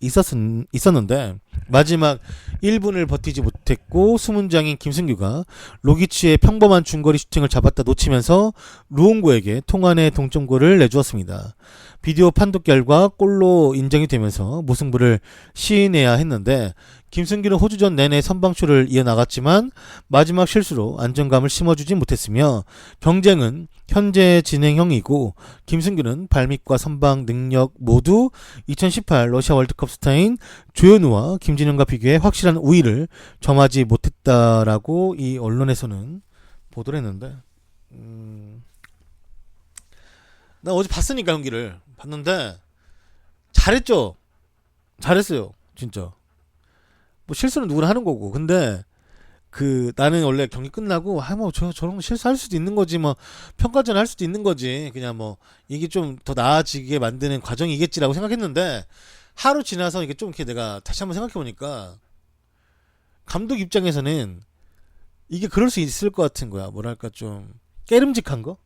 있었는데 마지막 1분을 버티지 못했고 수문장인 김승규가 로기치의 평범한 중거리 슈팅을 잡았다 놓치면서 루옹고에게 통안의 동점골을 내주었습니다. 비디오 판독 결과 골로 인정이 되면서 무승부를 시인해야 했는데 김승규는 호주전 내내 선방쇼를 이어나갔지만 마지막 실수로 안정감을 심어주지 못했으며 경쟁은 현재 진행형이고 김승규는 발밑과 선방 능력 모두 2018 러시아 월드컵 스타인 조현우와 김진영과 비교해 확실한 우위를 점하지 못했다라고 이 언론에서는 보도를 했는데 나 어제 봤으니까 경기를 봤는데 잘했죠. 잘했어요. 진짜. 뭐 실수는 누구나 하는 거고. 근데 나는 원래 경기 끝나고 뭐 저런 거 실수할 수도 있는 거지, 뭐 평가전 할 수도 있는 거지, 그냥 뭐 이게 좀 더 나아지게 만드는 과정이겠지라고 생각했는데 하루 지나서 이게 좀 이렇게 내가 다시 한번 생각해 보니까 감독 입장에서는 이게 그럴 수 있을 것 같은 거야. 뭐랄까 좀 깨름직한 거.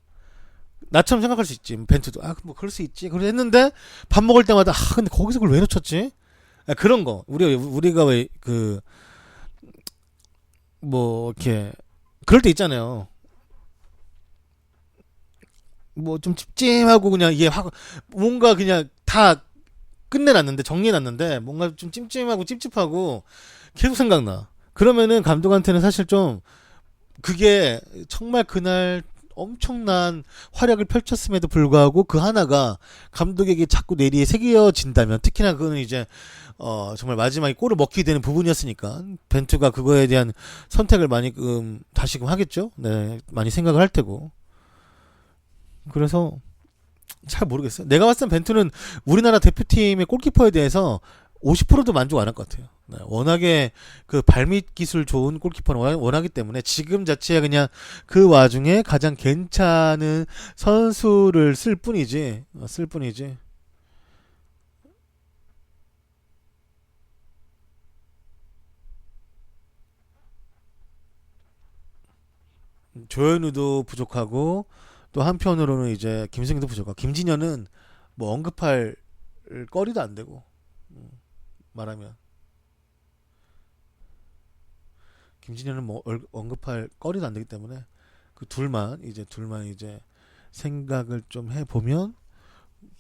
나처럼 생각할 수 있지. 벤투도 뭐 그럴 수 있지. 그래 했는데 밥 먹을 때마다 근데 거기서 그걸 왜 놓쳤지? 그런 거. 우리가 왜 뭐 이렇게 그럴 때 있잖아요. 뭐 좀 찜찜하고 그냥 이게 확 뭔가 그냥 다 끝내놨는데 정리해놨는데 뭔가 좀 찜찜하고 찝찝하고 계속 생각나. 그러면은 감독한테는 사실 좀 그게 정말 그날 엄청난 활약을 펼쳤음에도 불구하고 그 하나가 감독에게 자꾸 뇌리에 새겨진다면, 특히나 그거는 이제 정말 마지막에 골을 먹게 되는 부분이었으니까 벤투가 그거에 대한 선택을 많이 다시금 하겠죠. 네, 많이 생각을 할 테고. 그래서 잘 모르겠어요. 내가 봤을 땐 벤투는 우리나라 대표팀의 골키퍼에 대해서 50%도 만족 안 할 것 같아요. 네, 워낙에 그 발밑 기술 좋은 골키퍼는 원하기 때문에 지금 자체에 그냥 그 와중에 가장 괜찮은 선수를 쓸 뿐이지. 조현우도 부족하고 또 한편으로는 이제 김승기도 부족하고 김진현은 뭐 언급할 거리도 안 되고, 말하면 김진현은 뭐 언급할 거리도 안 되기 때문에 그 둘만 이제 생각을 좀 해보면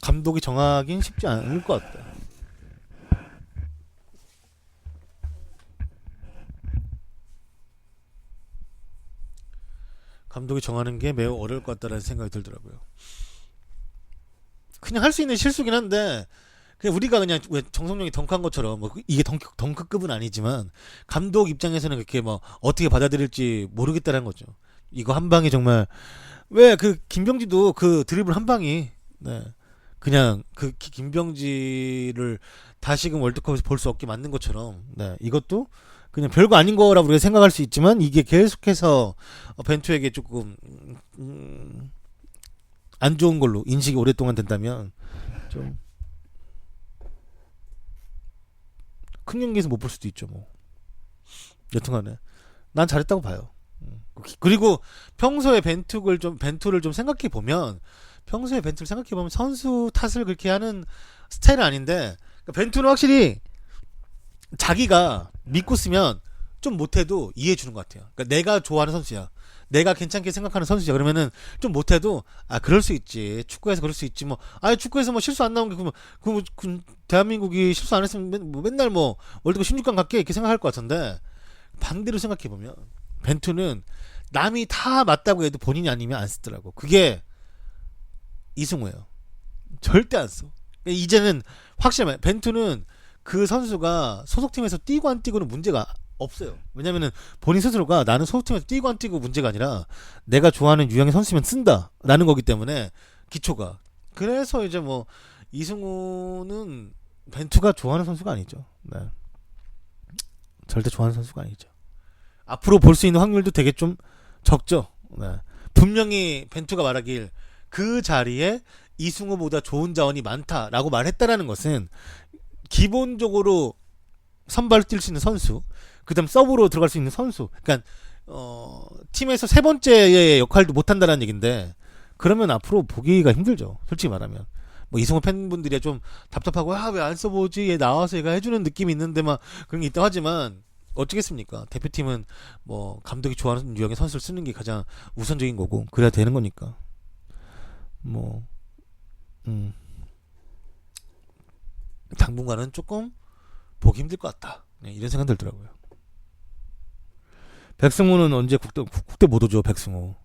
감독이 정하긴 쉽지 않을 것 같다. 감독이 정하는 게 매우 어려울 것 같다라는 생각이 들더라고요. 그냥 할 수 있는 실수긴 한데 그냥 우리가 그냥 왜 정성용이 덩크한 것처럼 뭐 이게 덩크급은 아니지만 감독 입장에서는 그렇게 뭐 어떻게 받아들일지 모르겠다는 거죠. 이거 한 방이 정말, 왜 그 김병지도 그 드리블 한 방이, 네, 그냥 그 김병지를 다시금 월드컵에서 볼 수 없게 만든 것처럼, 네, 이것도 그냥 별거 아닌 거라고 우리가 생각할 수 있지만 이게 계속해서 벤투에게 조금 안 좋은 걸로 인식이 오랫동안 된다면 좀 큰 경기에서 못 볼 수도 있죠. 뭐 여튼간에 난 잘했다고 봐요. 그리고 평소에 벤투를 좀 생각해 보면, 선수 탓을 그렇게 하는 스타일은 아닌데, 벤투는 확실히 자기가 믿고 쓰면 좀 못해도 이해해 주는 것 같아요. 그러니까 내가 좋아하는 선수야, 내가 괜찮게 생각하는 선수야, 그러면은 좀 못해도 그럴 수 있지, 축구에서 그럴 수 있지, 뭐 축구에서 뭐 실수 안 나온 게 대한민국이 실수 안 했으면 맨날 뭐 월드컵 16강 갈게 이렇게 생각할 것 같은데, 반대로 생각해 보면 벤투는 남이 다 맞다고 해도 본인이 아니면 안 쓰더라고. 그게 이승우예요. 절대 안 써. 이제는 확실해. 벤투는 그 선수가 소속팀에서 뛰고 안 뛰고는 문제가 없어요. 왜냐면은 본인 스스로가 나는 소속팀에서 뛰고 안 뛰고 문제가 아니라 내가 좋아하는 유형의 선수면 쓴다 라는 거기 때문에, 기초가. 그래서 이제 뭐 이승우는 벤투가 좋아하는 선수가 아니죠. 네. 절대 좋아하는 선수가 아니죠. 앞으로 볼 수 있는 확률도 되게 좀 적죠. 네. 분명히 벤투가 말하길 그 자리에 이승우보다 좋은 자원이 많다라고 말했다라는 것은 기본적으로 선발로 뛸 수 있는 선수, 그다음 서브로 들어갈 수 있는 선수, 그러니까 팀에서 세 번째의 역할도 못한다는 얘긴데, 그러면 앞으로 보기가 힘들죠. 솔직히 말하면. 뭐 이승우 팬분들이 좀 답답하고 왜 안 써보지, 얘 나와서 얘가 해주는 느낌이 있는데 막 그런 게 있다고 하지만 어쩌겠습니까? 대표팀은 뭐 감독이 좋아하는 유형의 선수를 쓰는 게 가장 우선적인 거고 그래야 되는 거니까. 뭐 당분간은 조금 보기 힘들 것 같다. 네, 이런 생각 들더라고요. 백승호는 언제 국대 못 오죠. 백승호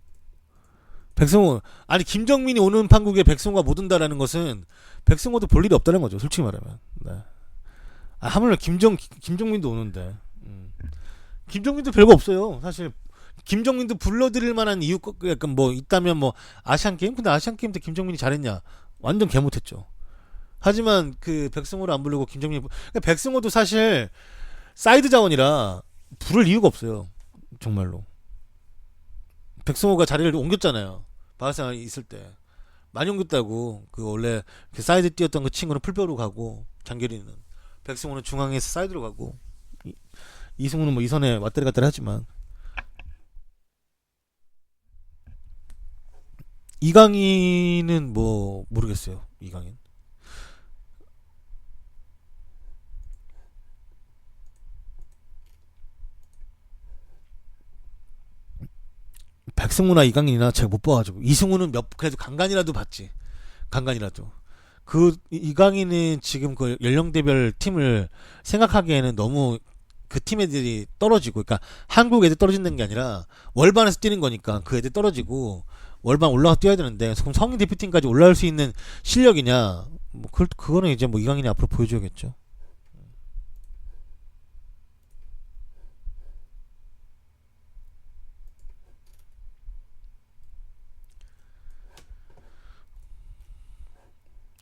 아니 김정민이 오는 판국에 백승호가 못 온다라는 것은 백승호도 볼 일이 없다는 거죠. 솔직히 말하면. 네. 아, 하물며 김정민도 오는데. 김정민도 별거 없어요. 사실 김정민도 불러드릴 만한 이유 약간 뭐 있다면 뭐 아시안 게임? 근데 아시안 게임 때 김정민이 잘했냐? 완전 개 못했죠. 하지만 그 백승호를 안 부르고 그러니까 백승호도 사실 사이드 자원이라 부를 이유가 없어요. 정말로. 백승호가 자리를 옮겼잖아요. 바르셀로나 있을 때 많이 옮겼다고. 그 원래 그 사이드 뛰었던 그 친구는 풀뼈로 가고 장결이는 백승호는 중앙에서 사이드로 가고 이승우는 뭐 이선에 왔다리 갔다리 하지만 이강인은 뭐 모르겠어요. 이강인 백승우나 이강인이나 제가 못 봐가지고 이승우는 그래도 간간이라도 봤지. 간간이라도 그 이강인은 지금 그 연령대별 팀을 생각하기에는 너무 그 팀 애들이 떨어지고, 그러니까 한국 애들 떨어진다는 게 아니라 월반에서 뛰는 거니까 그 애들 떨어지고 월반 올라가 뛰어야 되는데 그럼 성인 대표팀까지 올라올 수 있는 실력이냐? 뭐 그거는 이제 뭐 이강인이 앞으로 보여줘야겠죠.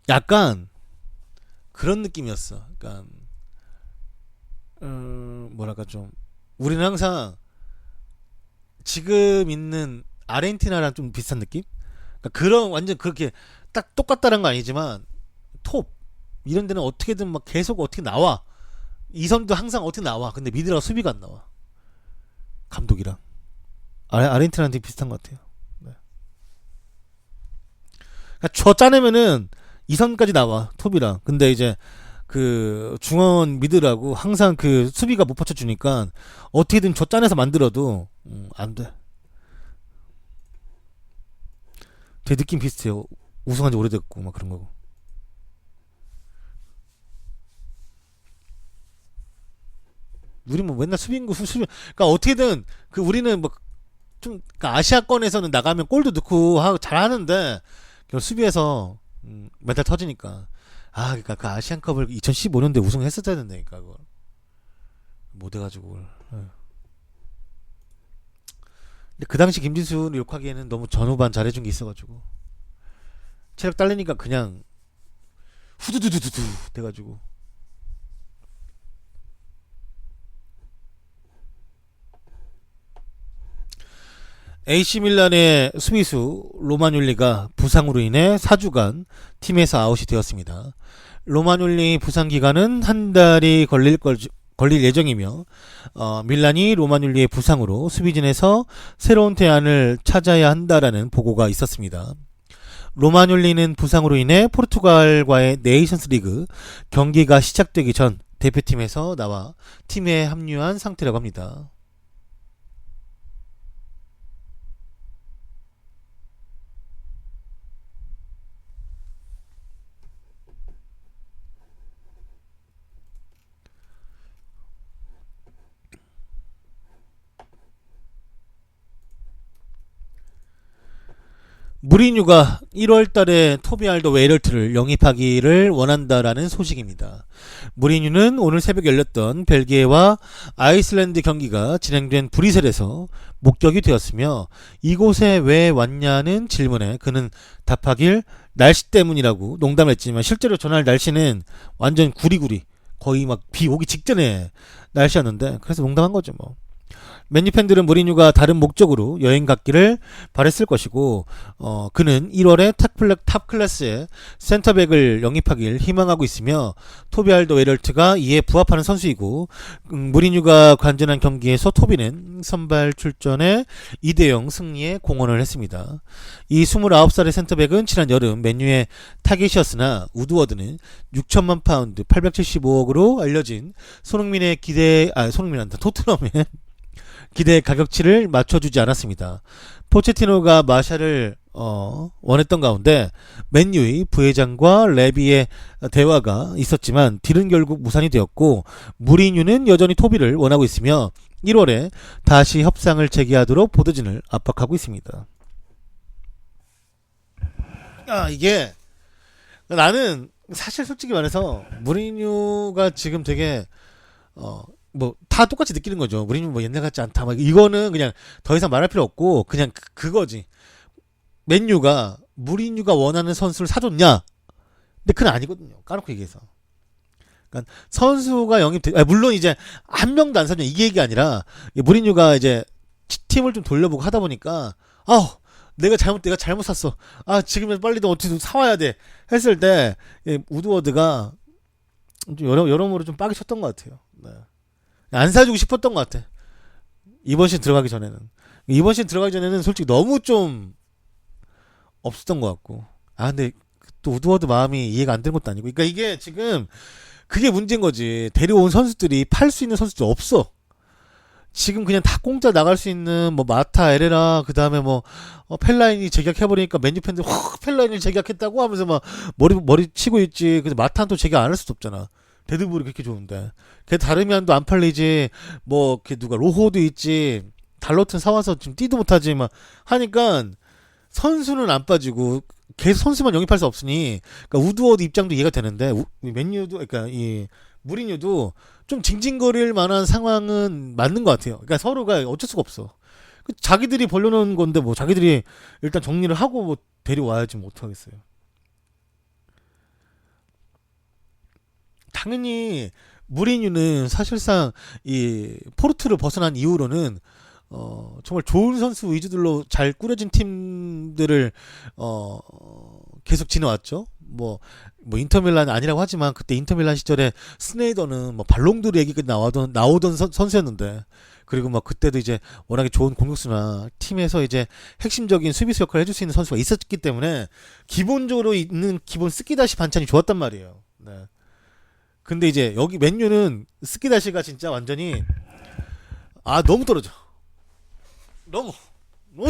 약간 그런 느낌이었어. 그러니까 뭐랄까 좀 우리는 항상 지금 있는 아르헨티나랑 좀 비슷한 느낌? 그러니까 그런 완전 그렇게 딱 똑같다는 건 아니지만 톱 이런 데는 어떻게든 막 계속 어떻게 나와. 이선도 항상 어떻게 나와. 근데 미드랑 수비가 안 나와. 감독이랑 아르헨티나한테 비슷한 것 같아요. 네. 그러니까 저 짜내면은 이선까지 나와 톱이랑. 근데 이제 그 중원 미드라고 항상 그 수비가 못 받쳐주니까 어떻게든 저 짜내서 만들어도 안 돼. 제 느낌 비슷해요. 우승한 지 오래됐고 막 그런 거고. 우리 뭐 맨날 수비인구 수비. 그러니까 어떻게든 그 우리는 뭐 좀 그러니까 아시아권에서는 나가면 골도 넣고 하고 잘하는데 수비에서 메달 터지니까. 아, 그러니까 그 아시안컵을 2015년도에 우승했었어야 된다니까 그걸 못 해가지고 그걸. 예. 근데 그 당시 김진수를 욕하기에는 너무 전후반 잘해준 게 있어가지고 체력 딸리니까 그냥 후두두두두두 돼가지고. AC 밀란의 수비수 로마뉴리가 부상으로 인해 4주간 팀에서 아웃이 되었습니다. 로마뉴리 부상 기간은 한 달이 걸릴 예정이며 밀란이 로마뉴리의 부상으로 수비진에서 새로운 대안을 찾아야 한다라는 보고가 있었습니다. 로마뉴리는 부상으로 인해 포르투갈과의 네이션스 리그 경기가 시작되기 전 대표팀에서 나와 팀에 합류한 상태라고 합니다. 무리뉴가 1월달에 토비알도 웨이럴트를 영입하기를 원한다라는 소식입니다. 무리뉴는 오늘 새벽 열렸던 벨기에와 아이슬란드 경기가 진행된 브뤼셀에서 목격이 되었으며 이곳에 왜 왔냐는 질문에 그는 답하길 날씨 때문이라고 농담했지만 실제로 전날 날씨는 완전 구리구리 거의 막 비 오기 직전에 날씨였는데 그래서 농담한 거죠 뭐. 맨유 팬들은 무리뉴가 다른 목적으로 여행 갔기를 바랬을 것이고 그는 1월에 탑 클래스의 센터백을 영입하길 희망하고 있으며 토비 알더웨이럴트가 이에 부합하는 선수이고 무리뉴가 관전한 경기에서 토비는 선발 출전에 2대0 승리에 공헌을 했습니다. 이 29살의 센터백은 지난 여름 맨유의 타겟이었으나 우드워드는 6천만 파운드 875억으로 알려진 토트넘의 기대 가격치를 맞춰주지 않았습니다. 포체티노가 마샬을 원했던 가운데 맨유의 부회장과 레비의 대화가 있었지만 딜은 결국 무산이 되었고 무리뉴는 여전히 토비를 원하고 있으며 1월에 다시 협상을 재개하도록 보드진을 압박하고 있습니다. 이게 나는 사실 솔직히 말해서 무리뉴가 지금 되게 뭐 다 똑같이 느끼는 거죠. 무리뉴 뭐 옛날 같지 않다. 막 이거는 그냥 더 이상 말할 필요 없고 그냥 그거지. 맨유가 무리뉴가 원하는 선수를 사줬냐? 근데 그건 아니거든요. 까놓고 얘기해서. 그러니까 선수가 물론 이제 한 명도 안 사냐 이게 얘기 아니라 무리뉴가 이제 팀을 좀 돌려보고 하다 보니까 내가 잘못 샀어. 지금은 빨리 더 어떻게 사와야 돼. 했을 때 우드워드가 좀 여러모로 좀 빡이 쳤던 것 같아요. 네. 안 사주고 싶었던 것 같아. 이번 시즌 들어가기 전에는 솔직히 너무 좀 없었던 것 같고. 근데 또 우드워드 마음이 이해가 안 되는 것도 아니고. 그러니까 이게 지금 그게 문제인 거지. 데려온 선수들이 팔 수 있는 선수들이 없어. 지금 그냥 다 공짜 나갈 수 있는 뭐 마타, 에레라, 그 다음에 뭐 펠라인이 재계약해버리니까 맨유 팬들 확 펠라인을 재계약했다고 하면서 막 머리 치고 있지. 근데 마타는 또 재계약 안 할 수도 없잖아. 데드볼이 그렇게 좋은데. 걔 다르면도 안 팔리지. 뭐 걔 누가 로호도 있지. 달로튼 사와서 지금 뛰도 못하지. 막 하니까 선수는 안 빠지고 계속 선수만 영입할 수 없으니. 그러니까 우드워드 입장도 이해가 되는데 맨유도 그러니까 이 무리뉴도 좀 징징거릴 만한 상황은 맞는 것 같아요. 그러니까 서로가 어쩔 수가 없어. 자기들이 벌려놓은 건데 뭐 자기들이 일단 정리를 하고 뭐 데려와야지 뭐 어떡하겠어요. 당연히 무리뉴는 사실상 이 포르투를 벗어난 이후로는 정말 좋은 선수 위주들로 잘 꾸려진 팀들을 계속 지나왔죠. 뭐 인터밀란 아니라고 하지만 그때 인터밀란 시절에 스네이더는 뭐 발롱도르 얘기가 나오던 선수였는데 그리고 막 그때도 이제 워낙에 좋은 공격수나 팀에서 이제 핵심적인 수비수 역할을 해줄 수 있는 선수가 있었기 때문에 기본적으로 있는 기본 스키다시 반찬이 좋았단 말이에요. 네. 근데 이제 여기 맨유는 스키다시가 진짜 완전히 너무 떨어져. 너무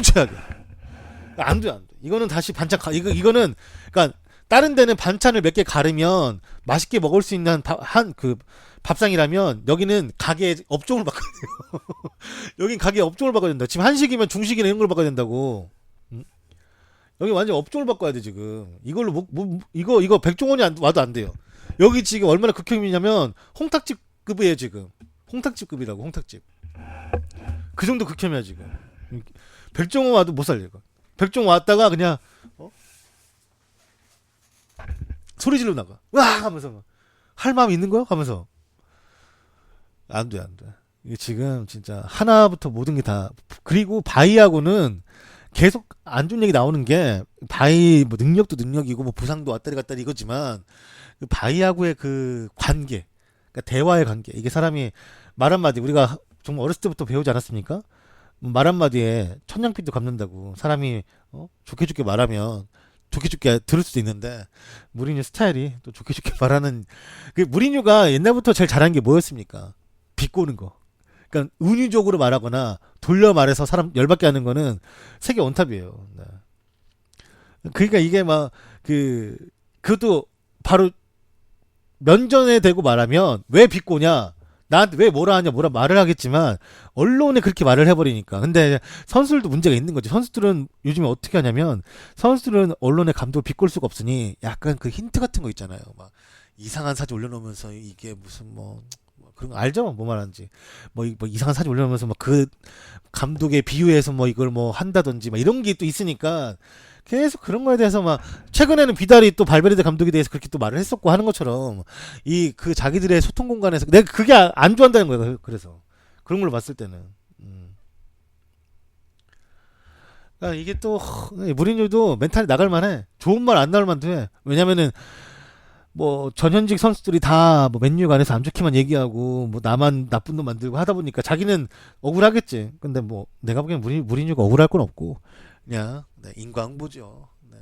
최악이야. 안 돼. 이거는 다시 반찬 이거는 그러니까 다른 데는 반찬을 몇 개 가르면 맛있게 먹을 수 있는 밥상이라면 여기는 가게 업종을 바꿔야 돼요. 여긴 가게 업종을 바꿔야 된다. 지금 한식이면 중식이나 이런 걸 바꿔야 된다고. 여기 완전 업종을 바꿔야 돼 지금. 이걸로 이거 백종원이 와도 안 돼요. 여기 지금 얼마나 극혐이냐면 홍탁집급이에요 지금. 홍탁집급이라고 홍탁집. 그 정도 극혐이야 지금. 백종원 와도 못 살려 이거. 백종원 왔다가 그냥 소리 질러 나가. 와 하면서 막, 할 마음 있는 거야? 하면서 안 돼. 이게 지금 진짜 하나부터 모든 게 다. 그리고 바이하고는 계속 안 좋은 얘기 나오는 게 바이 뭐 능력도 능력이고 뭐 부상도 왔다리 갔다리 이거지만 그 바이하고의 그 관계, 그러니까 대화의 관계. 이게 사람이 말 한마디 우리가 정말 어렸을 때부터 배우지 않았습니까? 말 한마디에 천냥빚도 갚는다고. 사람이 좋게 말하면 좋게 들을 수도 있는데 무리뉴 스타일이 또 좋게 말하는 그 무리뉴가 옛날부터 제일 잘한 게 뭐였습니까? 비꼬는 거. 그러니까 은유적으로 말하거나 돌려 말해서 사람 열받게 하는 거는 세계 원탑이에요. 네. 그러니까 이게 막 그것도 바로 면전에 대고 말하면 왜 비꼬냐? 나한테 왜 뭐라 말을 하겠지만 언론에 그렇게 말을 해버리니까. 근데 선수들도 문제가 있는 거지. 선수들은 요즘에 어떻게 하냐면 선수들은 언론에 감독을 비꼴 수가 없으니 약간 그 힌트 같은 거 있잖아요. 막 이상한 사진 올려놓으면서 이게 무슨 뭐 그런 거 알죠? 뭐 말하는지. 뭐 이상한 사진 올려놓으면서 막 그 감독에 비유해서 뭐 이걸 뭐 한다든지 막 이런 게 또 있으니까 계속 그런 거에 대해서 막 최근에는 비달이 또 발베르데 감독에 대해서 그렇게 또 말을 했었고 하는 것처럼 그 자기들의 소통 공간에서 내가 그게 안 좋아한다는 거야. 그래서 그런 걸로 봤을 때는 그러니까 이게 또 무리뉴도 멘탈이 나갈 만해. 좋은 말 안 나올 만도 해. 왜냐면은 뭐 전현직 선수들이 다 뭐 맨유 안에서 안 좋게만 얘기하고 뭐 나만 나쁜 놈 만들고 하다 보니까 자기는 억울하겠지. 근데 뭐 내가 보기엔 무리뉴가 억울할 건 없고 그냥 인과응보죠. 네.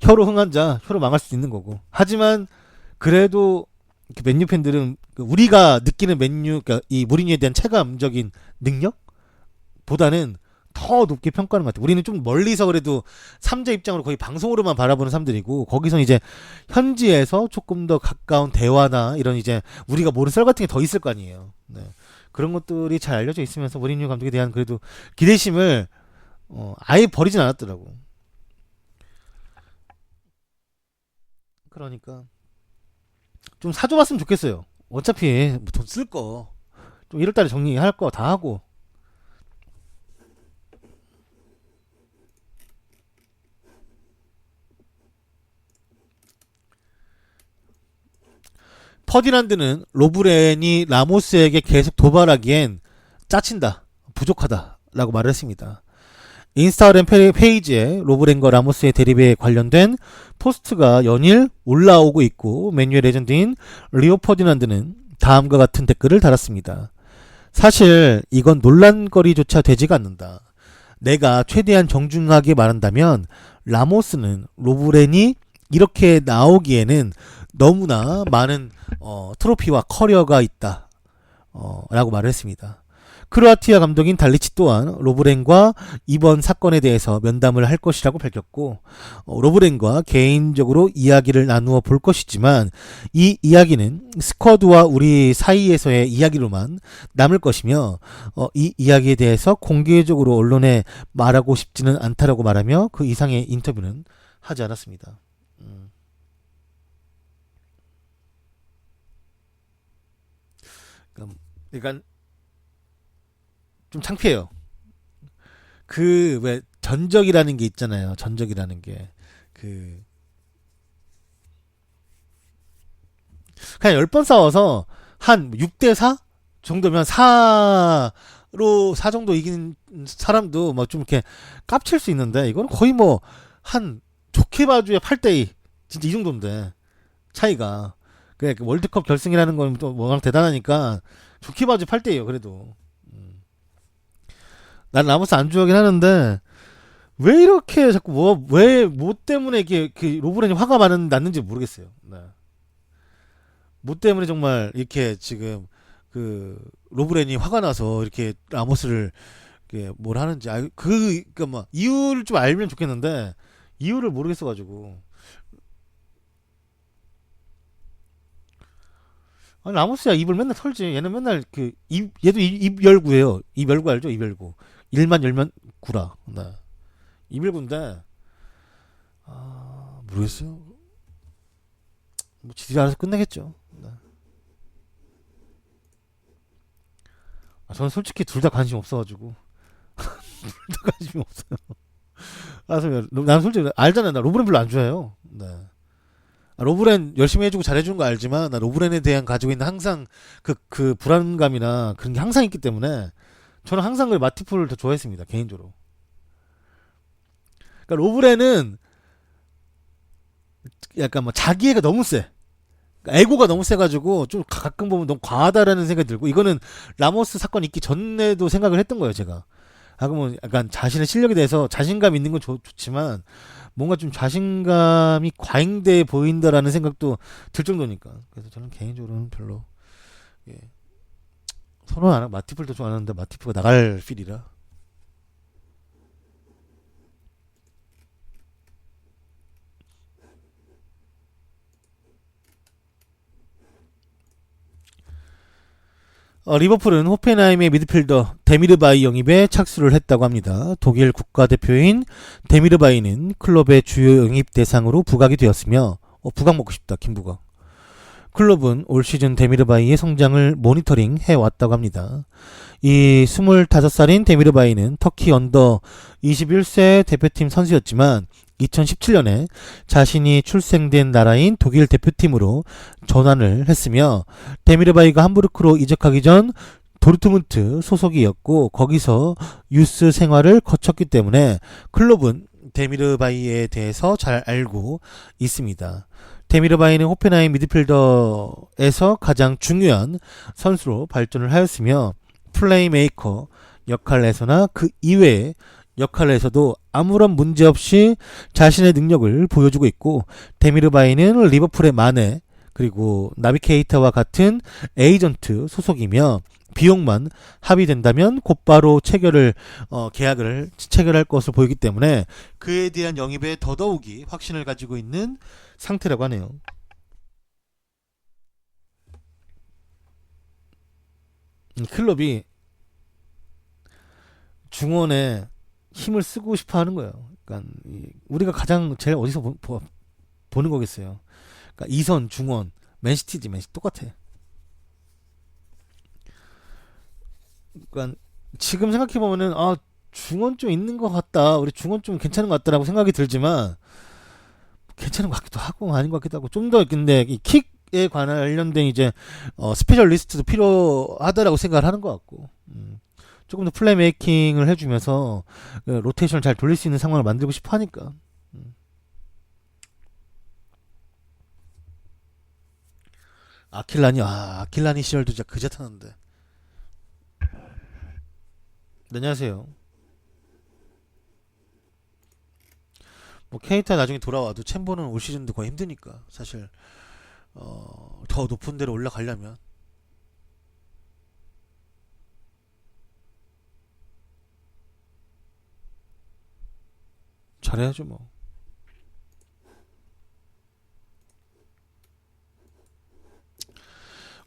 혀로 흥한 자 혀로 망할 수도 있는 거고. 하지만 그래도 맨유 팬들은 우리가 느끼는 맨유 그러니까 이 무리뉴에 대한 체감적인 능력보다는 더 높게 평가하는 것 같아요. 우리는 좀 멀리서 그래도 삼자 입장으로 거의 방송으로만 바라보는 사람들이고, 거기서 이제 현지에서 조금 더 가까운 대화나 이런 이제 우리가 모르는 썰 같은 게 더 있을 거 아니에요. 네. 그런 것들이 잘 알려져 있으면서 모리뉴 감독에 대한 그래도 기대심을 아예 버리진 않았더라고. 그러니까 좀 사줘봤으면 좋겠어요. 어차피 뭐 돈 쓸 거 좀 1월달에 정리할 거 다 하고. 퍼디난드는 로브렌이 라모스에게 계속 도발하기엔 짜친다, 부족하다 라고 말을 했습니다. 인스타그램 페이지에 로브렌과 라모스의 대립에 관련된 포스트가 연일 올라오고 있고, 맨유의 레전드인 리오 퍼디난드는 다음과 같은 댓글을 달았습니다. 사실 이건 논란거리조차 되지가 않는다. 내가 최대한 정중하게 말한다면 라모스는 로브렌이 이렇게 나오기에는 너무나 많은 트로피와 커리어가 있다 라고 말을 했습니다. 크로아티아 감독인 달리치 또한 로브렌과 이번 사건에 대해서 면담을 할 것이라고 밝혔고, 로브렌과 개인적으로 이야기를 나누어 볼 것이지만 이 이야기는 스쿼드와 우리 사이에서의 이야기로만 남을 것이며, 이 이야기에 대해서 공개적으로 언론에 말하고 싶지는 않다라고 말하며 그 이상의 인터뷰는 하지 않았습니다. 그러니까 좀 창피해요. 그 왜 전적이라는 게 있잖아요. 전적이라는 게 그 그냥 10번 싸워서 한 6대4 정도면 4로 4 정도 이긴 사람도 뭐 좀 이렇게 깝칠 수 있는데, 이거는 거의 뭐 한 좋게 봐줘야 8대2 진짜 이 정도인데 차이가. 그 월드컵 결승이라는 건 또 워낙 대단하니까 좋게 봐줘 8대2에요 그래도. 난 라모스 안 좋아하긴 하는데 왜 이렇게 자꾸 뭐 때문에 이게 그 로브렌이 화가 났는지 모르겠어요. 네. 뭐 때문에 정말 이렇게 지금 그 로브렌이 화가 나서 이렇게 라모스를 이렇게 뭘 하는지 그니까 뭐 이유를 좀 알면 좋겠는데 이유를 모르겠어가지고. 아니, 라모스야 입을 맨날 털지. 얘는 맨날 얘도 입 열구예요. 입 열구 알죠? 입 열구. 일만 열면 구라. 네. 입 열구인데 모르겠어요. 뭐 지들이 알아서 끝내겠죠. 네. 저는 솔직히 둘 다 관심 없어가지고 둘 다 관심이 없어요. 난 솔직히 알잖아요. 나 로브렌 별로 안 좋아해요. 네. 로브렌 열심히 해주고 잘해주는 거 알지만 나 로브렌에 대한 가지고 있는 항상 그 불안감이나 그런 게 항상 있기 때문에 저는 항상 그 마티프를 더 좋아했습니다 개인적으로. 그러니까 로브렌은 약간 뭐 자기애가 너무 세. 그러니까 에고가 너무 세가지고 좀 가끔 보면 너무 과하다라는 생각이 들고, 이거는 라모스 사건 있기 전에도 생각을 했던 거예요 제가. 그러면 약간 자신의 실력에 대해서 자신감 있는 건 좋지만 뭔가 좀 자신감이 과잉돼 보인다라는 생각도 들 정도니까. 그래서 저는 개인적으로는 별로 선호 안 하고 마티프를 더 좋아하는데 마티프가 나갈 필이라. 리버풀은 호펜하임의 미드필더 데미르바이 영입에 착수를 했다고 합니다. 독일 국가대표인 데미르바이는 클럽의 주요 영입 대상으로 부각이 되었으며 부각 먹고 싶다 김부각. 클럽은 올 시즌 데미르바이의 성장을 모니터링 해왔다고 합니다. 이 25살인 데미르바이는 터키 언더 21세 대표팀 선수였지만 2017년에 자신이 출생된 나라인 독일 대표팀으로 전환을 했으며, 데미르바이가 함부르크로 이적하기 전 도르트문트 소속이었고 거기서 유스 생활을 거쳤기 때문에 클럽은 데미르바이에 대해서 잘 알고 있습니다. 데미르바이는 호펜하임 미드필더에서 가장 중요한 선수로 발전을 하였으며 플레이메이커 역할에서나 그 이외의 역할에서도 아무런 문제 없이 자신의 능력을 보여주고 있고, 데미르바이는 리버풀의 마네 그리고 나비케이터와 같은 에이전트 소속이며 비용만 합의된다면 곧바로 계약을 체결할 것으로 보이기 때문에 그에 대한 영입에 더더욱이 확신을 가지고 있는 상태라고 하네요. 클럽이 중원에 힘을 쓰고 싶어 하는 거예요. 그러니까 우리가 가장 제일 어디서 보는 거겠어요. 그러니까 2선 중원 맨시티지. 맨시티 똑같아. 그러니까 지금 생각해 보면은 중원 좀 있는 것 같다. 우리 중원 좀 괜찮은 것 같다라고 생각이 들지만 괜찮은 것 같기도 하고 아닌 것 같기도 하고 좀 더 근데 이 킥에 관련된 이제 스페셜리스트도 필요하다라고 생각을 하는 것 같고 조금 더 플레이메이킹을 해주면서 로테이션을 잘 돌릴 수 있는 상황을 만들고 싶어 하니까. 아킬라니 시절도 진짜 그제 타는데. 네, 안녕하세요. 뭐 케이타 나중에 돌아와도 챔버는 올 시즌도 거의 힘드니까 사실 더 높은 데로 올라가려면 잘해야죠 뭐.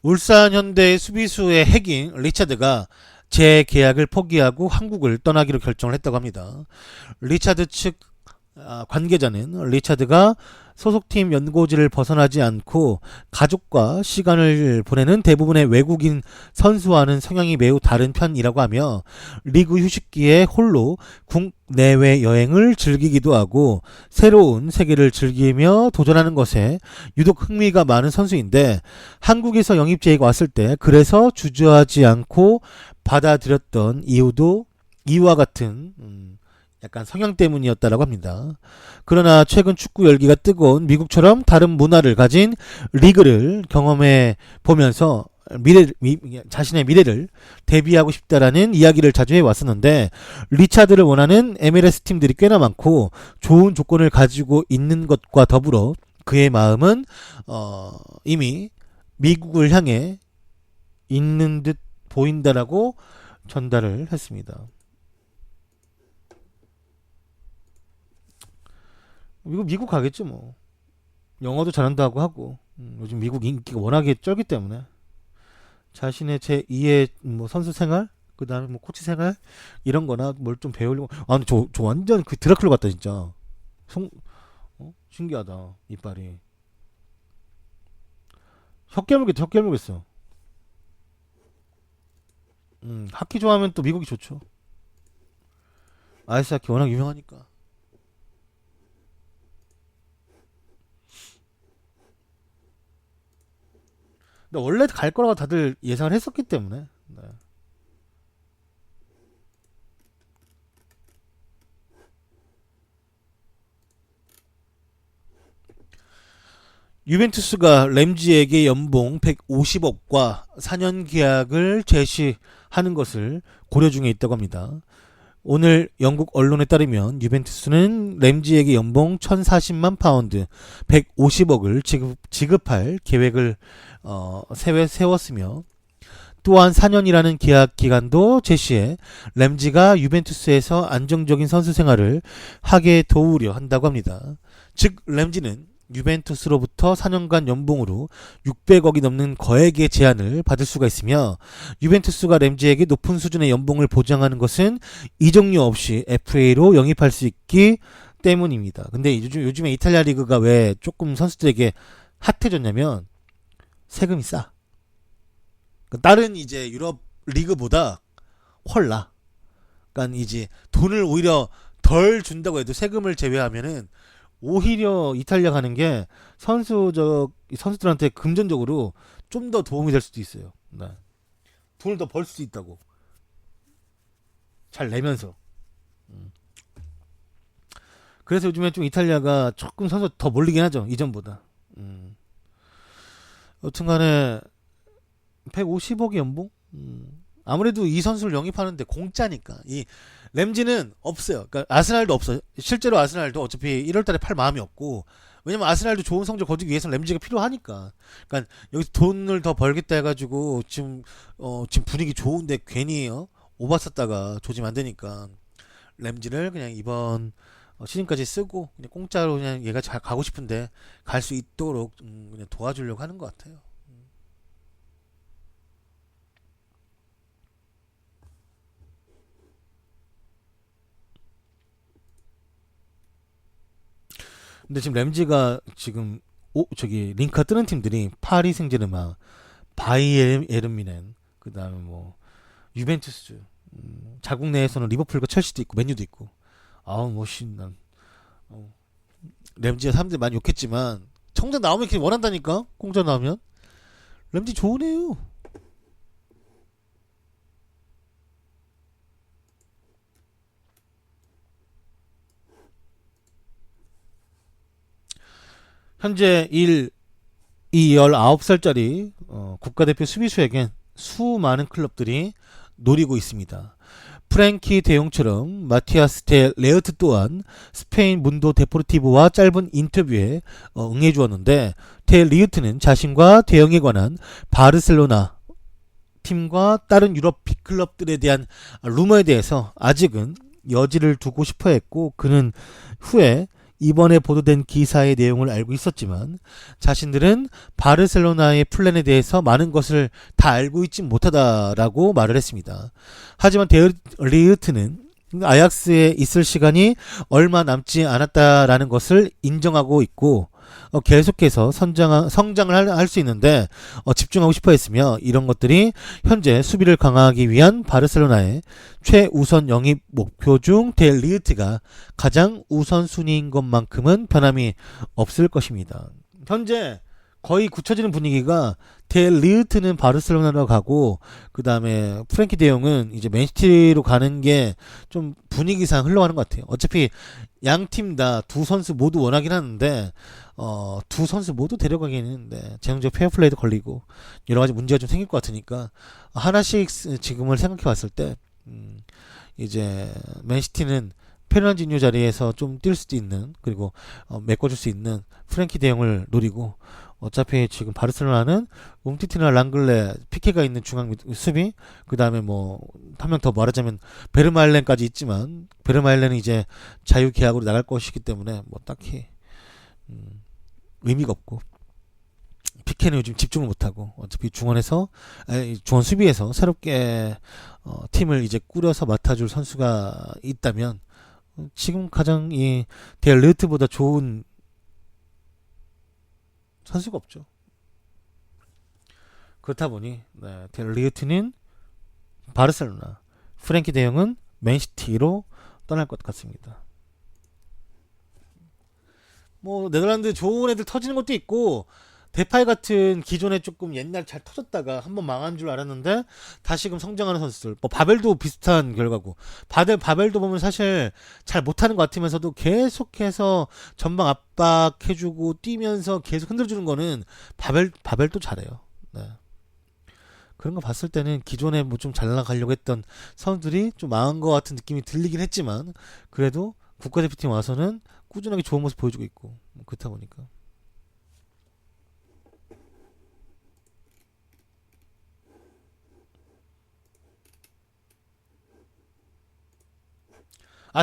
울산 현대의 수비수의 핵인 리차드가 재계약을 포기하고 한국을 떠나기로 결정을 했다고 합니다. 리차드 측 관계자는 리차드가 소속팀 연고지를 벗어나지 않고 가족과 시간을 보내는 대부분의 외국인 선수와는 성향이 매우 다른 편이라고 하며 리그 휴식기에 홀로 국내외 여행을 즐기기도 하고 새로운 세계를 즐기며 도전하는 것에 유독 흥미가 많은 선수인데 한국에서 영입 제의가 왔을 때 그래서 주저하지 않고 받아들였던 이유와 같은 약간 성향 때문이었다라고 합니다. 그러나 최근 축구 열기가 뜨거운 미국처럼 다른 문화를 가진 리그를 경험해 보면서 자신의 미래를 대비하고 싶다라는 이야기를 자주 해왔었는데 리차드를 원하는 MLS 팀들이 꽤나 많고 좋은 조건을 가지고 있는 것과 더불어 그의 마음은 이미 미국을 향해 있는 듯 보인다라고 전달을 했습니다. 이거 미국 가겠죠 뭐. 영어도 잘한다고 하고 요즘 미국 인기가 워낙에 쩔기 때문에 자신의 제2의 뭐 선수 생활 그 다음에 뭐 코치 생활 이런 거나 뭘 좀 배우려고 근데 저 완전 그 드라큘라 같다 진짜. 신기하다 이빨이. 혀 깨물겠어. 하키 좋아하면 또 미국이 좋죠. 아이스 하키 워낙 유명하니까. 근데 원래 갈 거라고 다들 예상을 했었기 때문에. 네. 유벤투스가 램지에게 연봉 150억과 4년 계약을 제시하는 것을 고려 중에 있다고 합니다. 오늘 영국 언론에 따르면 유벤투스는 램지에게 연봉 1040만 파운드 150억을 지급할 계획을 세웠으며 또한 4년이라는 계약 기간도 제시해 램지가 유벤투스에서 안정적인 선수 생활을 하게 도우려 한다고 합니다. 즉 램지는 유벤투스로부터 4년간 연봉으로 600억이 넘는 거액의 제안을 받을 수가 있으며 유벤투스가 램지에게 높은 수준의 연봉을 보장하는 것은 이적료 없이 FA로 영입할 수 있기 때문입니다. 근데 요즘에 이탈리아 리그가 왜 조금 선수들에게 핫해졌냐면 세금이 싸. 다른 이제 유럽 리그보다 훨 나. 그러니까 이제 돈을 오히려 덜 준다고 해도 세금을 제외하면은 오히려 이탈리아 가는 게 선수들한테 금전적으로 좀 더 도움이 될 수도 있어요. 네. 돈을 더 벌 수도 있다고. 잘 내면서. 그래서 요즘에 좀 이탈리아가 조금 선수 더 몰리긴 하죠. 이전보다. 여튼간에 150억의 연봉? 아무래도 이 선수를 영입하는데 공짜니까. 이 램지는 없어요. 그러니까 아스날도 없어요. 실제로 아스날도 어차피 1월달에 팔 마음이 없고 왜냐면 아스날도 좋은 성적 거두기 위해서 램지가 필요하니까. 그러니까 여기서 돈을 더 벌겠다 해가지고 지금 분위기 좋은데 괜히 오바 썼다가 조짐 안 되니까 램지를 그냥 이번 시즌까지 쓰고 그냥 공짜로 그냥 얘가 잘 가고 싶은데 갈 수 있도록 그냥 도와주려고 하는 것 같아요. 근데 지금 램지가 지금 저기 링카 뜨는 팀들이 파리 생제르맹, 바이에른 뮌헨, 그다음에 뭐 유벤투스, 자국 내에서는 리버풀과 첼시도 있고 맨유도 있고. 아우 난 어, 램지가 사람들이 많이 욕했지만 정작 나오면 이렇게 원한다니까. 공짜 나오면 램지 좋은 애요. 현재 19살짜리 국가대표 수비수에겐 수많은 클럽들이 노리고 있습니다. 프랭키 데용처럼 마티아스 데 레어트 또한 스페인 문도 데포르티보와 짧은 인터뷰에 응해주었는데, 데 리우트는 자신과 대용에 관한 바르셀로나 팀과 다른 유럽 빅클럽들에 대한 루머에 대해서 아직은 여지를 두고 싶어 했고, 그는 후에 이번에 보도된 기사의 내용을 알고 있었지만 자신들은 바르셀로나의 플랜에 대해서 많은 것을 다 알고 있지 못하다라고 말을 했습니다. 하지만 데리흐트는 아약스에 있을 시간이 얼마 남지 않았다라는 것을 인정하고 있고, 계속해서 성장을 할 수 있는데 집중하고 싶어 했으며, 이런 것들이 현재 수비를 강화하기 위한 바르셀로나의 최우선 영입 목표 중 델리우트가 가장 우선순위인 것만큼은 변함이 없을 것입니다. 현재 거의 굳혀지는 분위기가 델리우트는 바르셀로나로 가고, 그 다음에 프랭키 데용은 이제 맨시티로 가는 게 좀 분위기상 흘러가는 것 같아요. 어차피 양 팀 다 두 선수 모두 원하긴 하는데 두 선수 모두 데려가긴 했는데 재정적 페어플레이도 걸리고 여러 가지 문제가 좀 생길 것 같으니까 하나씩 지금을 생각해 봤을 때 이제 맨시티는 페르난지뉴 자리에서 좀 뛸 수도 있는, 그리고 메꿔줄 수 있는 프랭키 데용을 노리고, 어차피 지금 바르셀로나는 움티티나 랑글레, 피케가 있는 중앙 수비, 그 다음에 뭐 한 명 더 말하자면 베르마일렌까지 있지만 베르마일렌은 이제 자유 계약으로 나갈 것이기 때문에 뭐 딱히 의미가 없고, 피케는 요즘 집중을 못하고 어차피 중원 수비에서 새롭게 팀을 이제 꾸려서 맡아줄 선수가 있다면 지금 가장 이 델르트보다 좋은 선수가 없죠. 그렇다 보니 델리우트는 바르셀로나, 프랭키 데용은 맨시티로 떠날 것 같습니다. 뭐 네덜란드 좋은 애들 터지는 것도 있고, 데파이 같은 기존에 조금 옛날 잘 터졌다가 한번 망한 줄 알았는데 다시금 성장하는 선수들, 뭐 바벨도 비슷한 결과고, 바벨도 보면 사실 잘 못하는 것 같으면서도 계속해서 전방 압박해주고 뛰면서 계속 흔들어주는 거는 바벨도 잘해요. 네. 그런 거 봤을 때는 기존에 뭐 좀 잘 나가려고 했던 선수들이 좀 망한 것 같은 느낌이 들리긴 했지만, 그래도 국가대표팀 와서는 꾸준하게 좋은 모습 보여주고 있고, 그렇다 보니까.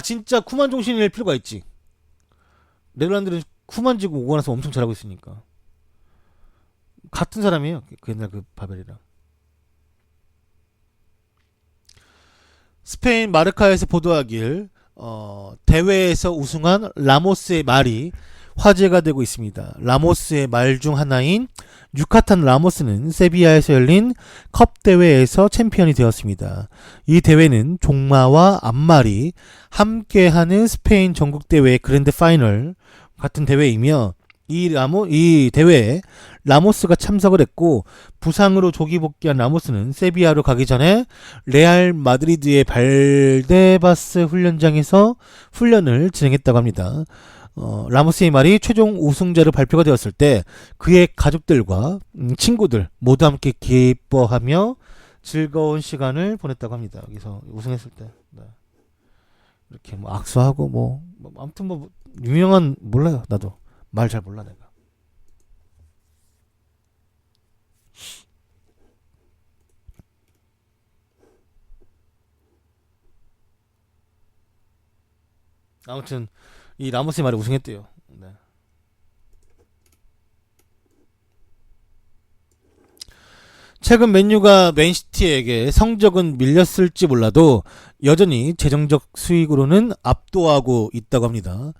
진짜 쿠만 정신일 필요가 있지. 네덜란드는 쿠만 지고 오고 나서 엄청 잘하고 있으니까. 같은 사람이에요. 그 옛날 그 바벨이랑. 스페인 마르카에서 보도하길 대회에서 우승한 라모스의 말이 화제가 되고 있습니다. 라모스의 말 중 하나인 유카탄 라모스는 세비야에서 열린 컵 대회에서 챔피언이 되었습니다. 이 대회는 종마와 앞말이 함께하는 스페인 전국대회 그랜드 파이널 같은 대회이며, 이 대회에 라모스가 참석을 했고, 부상으로 조기 복귀한 라모스는 세비야로 가기 전에 레알 마드리드의 발데바스 훈련장에서 훈련을 진행했다고 합니다. 라모스의 말이 최종 우승자로 발표가 되었을 때 그의 가족들과 친구들 모두 함께 기뻐하며 즐거운 시간을 보냈다고 합니다. 여기서 우승했을 때 이렇게 뭐 악수하고 뭐 아무튼 뭐 유명한, 몰라요 나도, 말 잘 몰라 내가. 아무튼 이 라모스의 말이 우승했대요. 네. 최근 맨유가 맨시티에게 성적은 밀렸을지 몰라도 여전히 재정적 수익으로는 압도하고 있다고 합니다.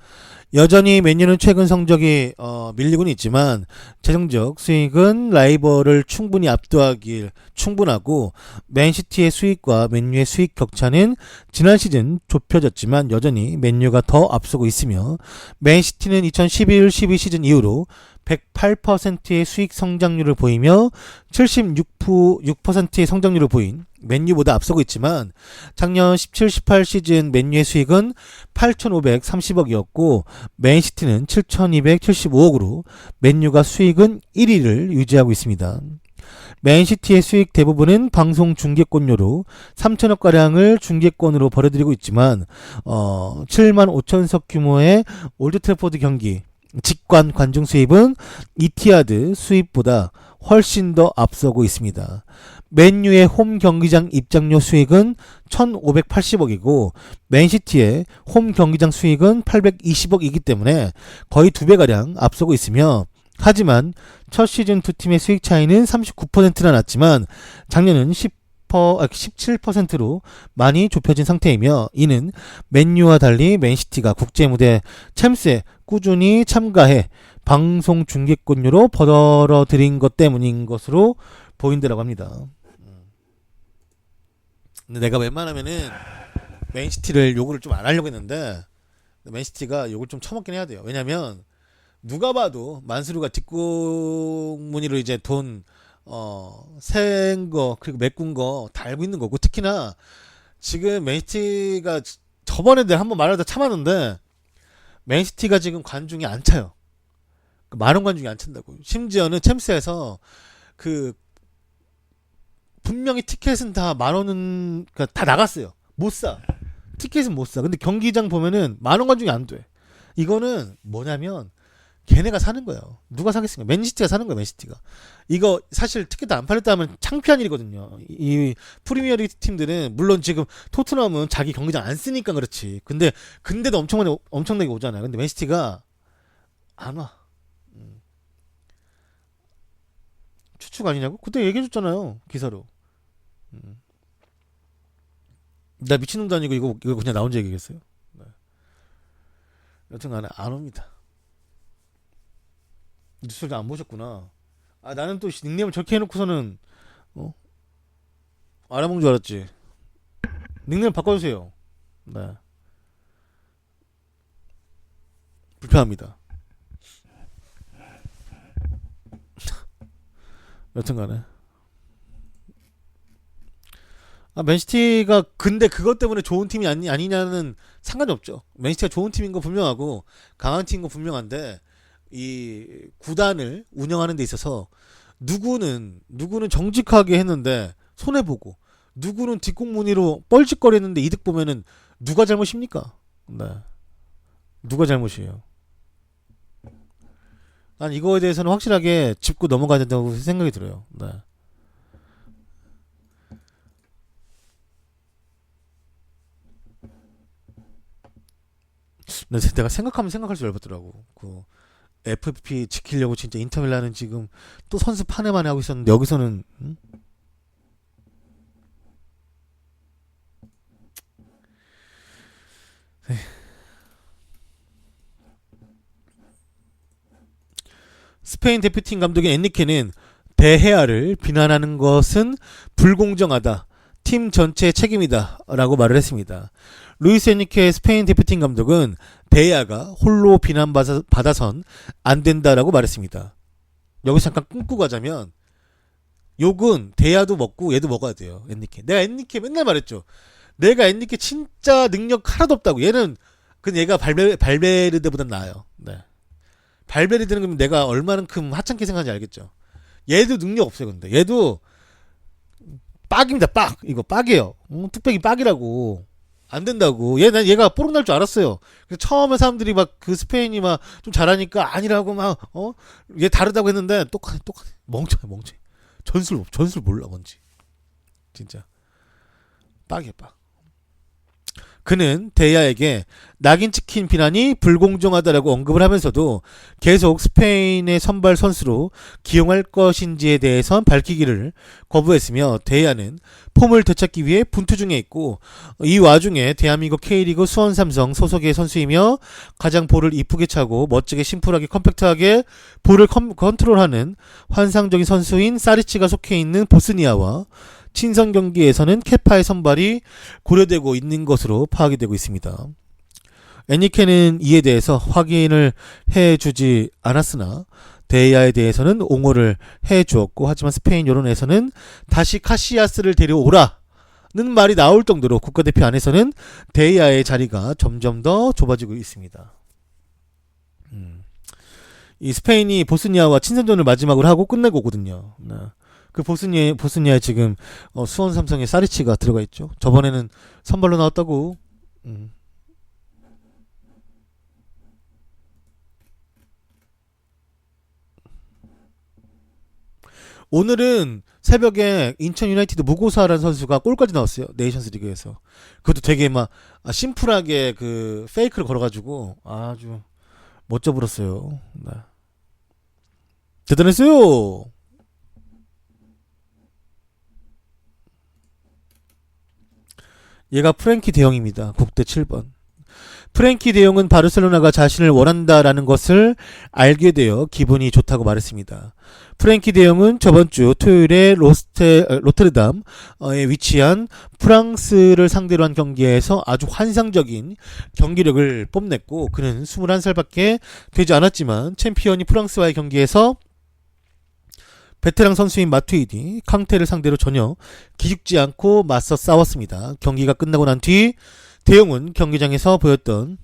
여전히 맨유는 최근 성적이 밀리고는 있지만 재정적 수익은 라이벌을 충분히 압도하길 충분하고, 맨시티의 수익과 맨유의 수익 격차는 지난 시즌 좁혀졌지만 여전히 맨유가 더 앞서고 있으며, 맨시티는 2011-12 시즌 이후로 108%의 수익 성장률을 보이며 76%의 성장률을 보인 맨유보다 앞서고 있지만, 작년 17-18 시즌 맨유의 수익은 8,530억이었고 맨시티는 7,275억으로 맨유가 수익은 1위를 유지하고 있습니다. 맨시티의 수익 대부분은 방송 중계권료로 3천억가량을 중계권으로 벌어들이고 있지만 7만 5천석 규모의 올드트래포드 경기 직관 관중 수입은 이티하드 수입보다 훨씬 더 앞서고 있습니다. 맨유의 홈 경기장 입장료 수익은 1,580억이고 맨시티의 홈 경기장 수익은 820억이기 때문에 거의 2배가량 앞서고 있으며, 하지만 첫 시즌 두 팀의 수익 차이는 39%나 났지만 작년은 17%로 많이 좁혀진 상태이며, 이는 맨유와 달리 맨시티가 국제무대 챔스에 꾸준히 참가해 방송 중계권료로 벌어들인 것 때문인 것으로 보인다라고 합니다. 근데 내가 웬만하면은 맨시티를 욕을 좀 안 하려고 했는데 맨시티가 욕을 좀 처먹긴 해야 돼요. 왜냐면 누가 봐도 만수르가 뒷공무니로 이제 돈 센 거 그리고 메꾼 거 다 알고 있는 거고, 특히나 지금 맨시티가 저번에 내가 한번 말하다 참았는데 맨시티가 지금 관중이 안 차요. 많은 관중이 안 찬다고. 심지어는 챔스에서 그 분명히 티켓은 다 10,000원은 다 나갔어요. 못 사. 티켓은 못 사. 근데 경기장 보면은 10,000원 관중이 안 돼. 이거는 뭐냐면 걔네가 사는 거예요. 누가 사겠습니까? 맨시티가 사는 거예요. 맨시티가. 이거 사실 티켓 안 팔렸다 하면 창피한 일이거든요. 이 프리미어리그 팀들은 물론 지금 토트넘은 자기 경기장 안 쓰니까 그렇지. 근데도 엄청나게 오잖아요. 근데 맨시티가 안 와. 추측 아니냐고? 그때 얘기해줬잖아요. 기사로. 나 미친놈도 아니고 이거 그냥 나 혼자 얘기했어요. 네. 여튼간에 안 옵니다. 뉴스를 안 보셨구나. 아, 나는 또 닉네임을 저렇게 해놓고서는 알아본 줄 알았지. 닉네임 바꿔주세요. 네. 불편합니다. 여튼간에 맨시티가 근데 그것 때문에 좋은 팀이 아니냐는 상관이 없죠. 맨시티가 좋은 팀인 거 분명하고 강한 팀인 거 분명한데, 이 구단을 운영하는 데 있어서 누구는 정직하게 했는데 손해보고, 누구는 뒷공무니로 뻘짓거리는데 이득 보면은 누가 잘못입니까? 네. 누가 잘못이에요? 난 이거에 대해서는 확실하게 짚고 넘어가야 된다고 생각이 들어요. 네. 내가 생각하면 생각할수록 열받더라고. 그 FP 지키려고 진짜 인터밀란은 지금 또 선수 파내만 하고 있었는데 여기서는 스페인 대표팀 감독인 엔리케는 데헤아를 비난하는 것은 불공정하다, 팀 전체의 책임이다 라고 말을 했습니다. 루이스 엔리케 스페인 대표팀 감독은 데헤아가 홀로 비난받아선 안 된다라고 말했습니다. 여기서 잠깐 끊고 가자면, 욕은 데헤아도 먹고 얘도 먹어야 돼요. 엔리케. 내가 엔리케 맨날 말했죠. 내가 엔리케 진짜 능력 하나도 없다고. 얘가 발베르데보단 나아요. 네. 발베르데는 그럼 내가 얼마만큼 하찮게 생각하는지 알겠죠. 얘도 능력 없어요. 근데 얘도 빡입니다. 빡. 이거 빡이에요. 뚝배기 빡이라고. 안 된다고. 난 얘가 뽀록 날 줄 알았어요. 그래서 처음에 사람들이 막 그 스페인이 막 좀 잘하니까 아니라고 막, 얘 다르다고 했는데 똑같아. 멍청해. 전술 몰라, 뭔지. 진짜. 빡이야, 빡. 그는 데이아에게 낙인 찍힌 비난이 불공정하다라고 언급을 하면서도 계속 스페인의 선발 선수로 기용할 것인지에 대해선 밝히기를 거부했으며 데이아는 폼을 되찾기 위해 분투 중에 있고 이 와중에 대한민국 K리그 수원 삼성 소속의 선수이며 가장 볼을 이쁘게 차고 멋지게 심플하게 컴팩트하게 볼을 컨트롤하는 환상적인 선수인 사리치가 속해 있는 보스니아와 친선 경기에서는 케파의 선발이 고려되고 있는 것으로 파악이 되고 있습니다. 애니케는 이에 대해서 확인을 해주지 않았으나 데이아에 대해서는 옹호를 해주었고 하지만 스페인 여론에서는 다시 카시야스를 데려오라는 말이 나올 정도로 국가대표 안에서는 데이아의 자리가 점점 더 좁아지고 있습니다. 이 스페인이 보스니아와 친선전을 마지막으로 하고 끝내고 오거든요. 그 보스니아에 지금 수원 삼성의 사리치가 들어가 있죠. 저번에는 선발로 나왔다고. 오늘은 새벽에 인천 유나이티드 무고사라는 선수가 골까지 나왔어요. 네이션스 리그에서. 그것도 되게 막 심플하게 그 페이크를 걸어가지고 아주 멋져 불었어요. 네. 대단했어요. 얘가 프랭키 대형입니다. 국대 7번. 프랭키 대용은 바르셀로나가 자신을 원한다라는 것을 알게 되어 기분이 좋다고 말했습니다. 프랭키 대용은 저번 주 토요일에 로테르담에 위치한 프랑스를 상대로 한 경기에서 아주 환상적인 경기력을 뽐냈고 그는 21살밖에 되지 않았지만 챔피언이 프랑스와의 경기에서 베테랑 선수인 마투이디, 캉테를 상대로 전혀 기죽지 않고 맞서 싸웠습니다. 경기가 끝나고 난 뒤 대용은 경기장에서 보였던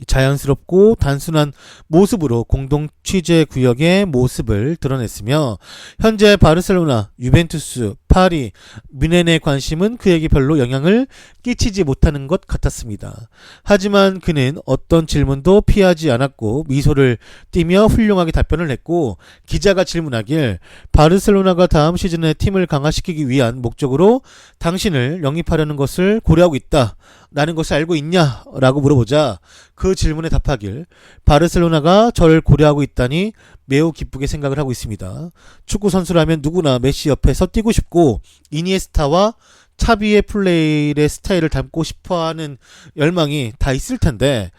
자연스럽고 단순한 모습으로 공동 취재 구역의 모습을 드러냈으며 현재 바르셀로나, 유벤투스, 파리, 뮌헨의 관심은 그에게 별로 영향을 끼치지 못하는 것 같았습니다. 하지만 그는 어떤 질문도 피하지 않았고 미소를 띠며 훌륭하게 답변을 했고 기자가 질문하길 바르셀로나가 다음 시즌에 팀을 강화시키기 위한 목적으로 당신을 영입하려는 것을 고려하고 있다. 라는 것을 알고 있냐? 라고 물어보자 그 질문에 답하길 바르셀로나가 저를 고려하고 있다니 매우 기쁘게 생각을 하고 있습니다. 축구 선수라면 누구나 메시 옆에서 뛰고 싶고 이니에스타와 차비의 플레이의 스타일을 닮고 싶어하는 열망이 다 있을 텐데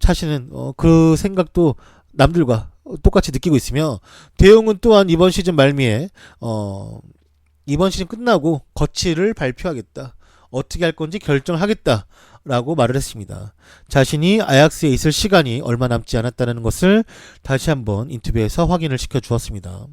자신은 그 생각도 남들과 똑같이 느끼고 있으며 대용은 또한 이번 시즌 말미에 이번 시즌 끝나고 거취를 발표하겠다. 어떻게 할 건지 결정하겠다 라고 말을 했습니다. 자신이 아약스에 있을 시간이 얼마 남지 않았다는 것을 다시 한번 인터뷰에서 확인을 시켜 주었습니다.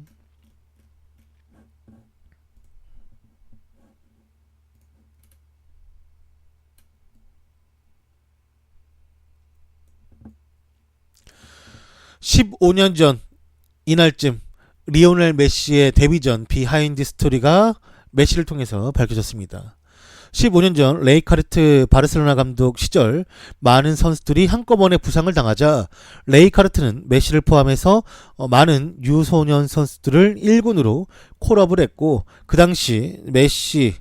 (15년) 전 이날쯤 리오넬 메시의 데뷔전 비하인드 스토리가 메시를 통해서 밝혀졌습니다. 15년 전 레이카르트 바르셀로나 감독 시절 많은 선수들이 한꺼번에 부상을 당하자 레이카르트는 메시를 포함해서 많은 유소년 선수들을 1군으로 콜업을 했고 그 당시 메시의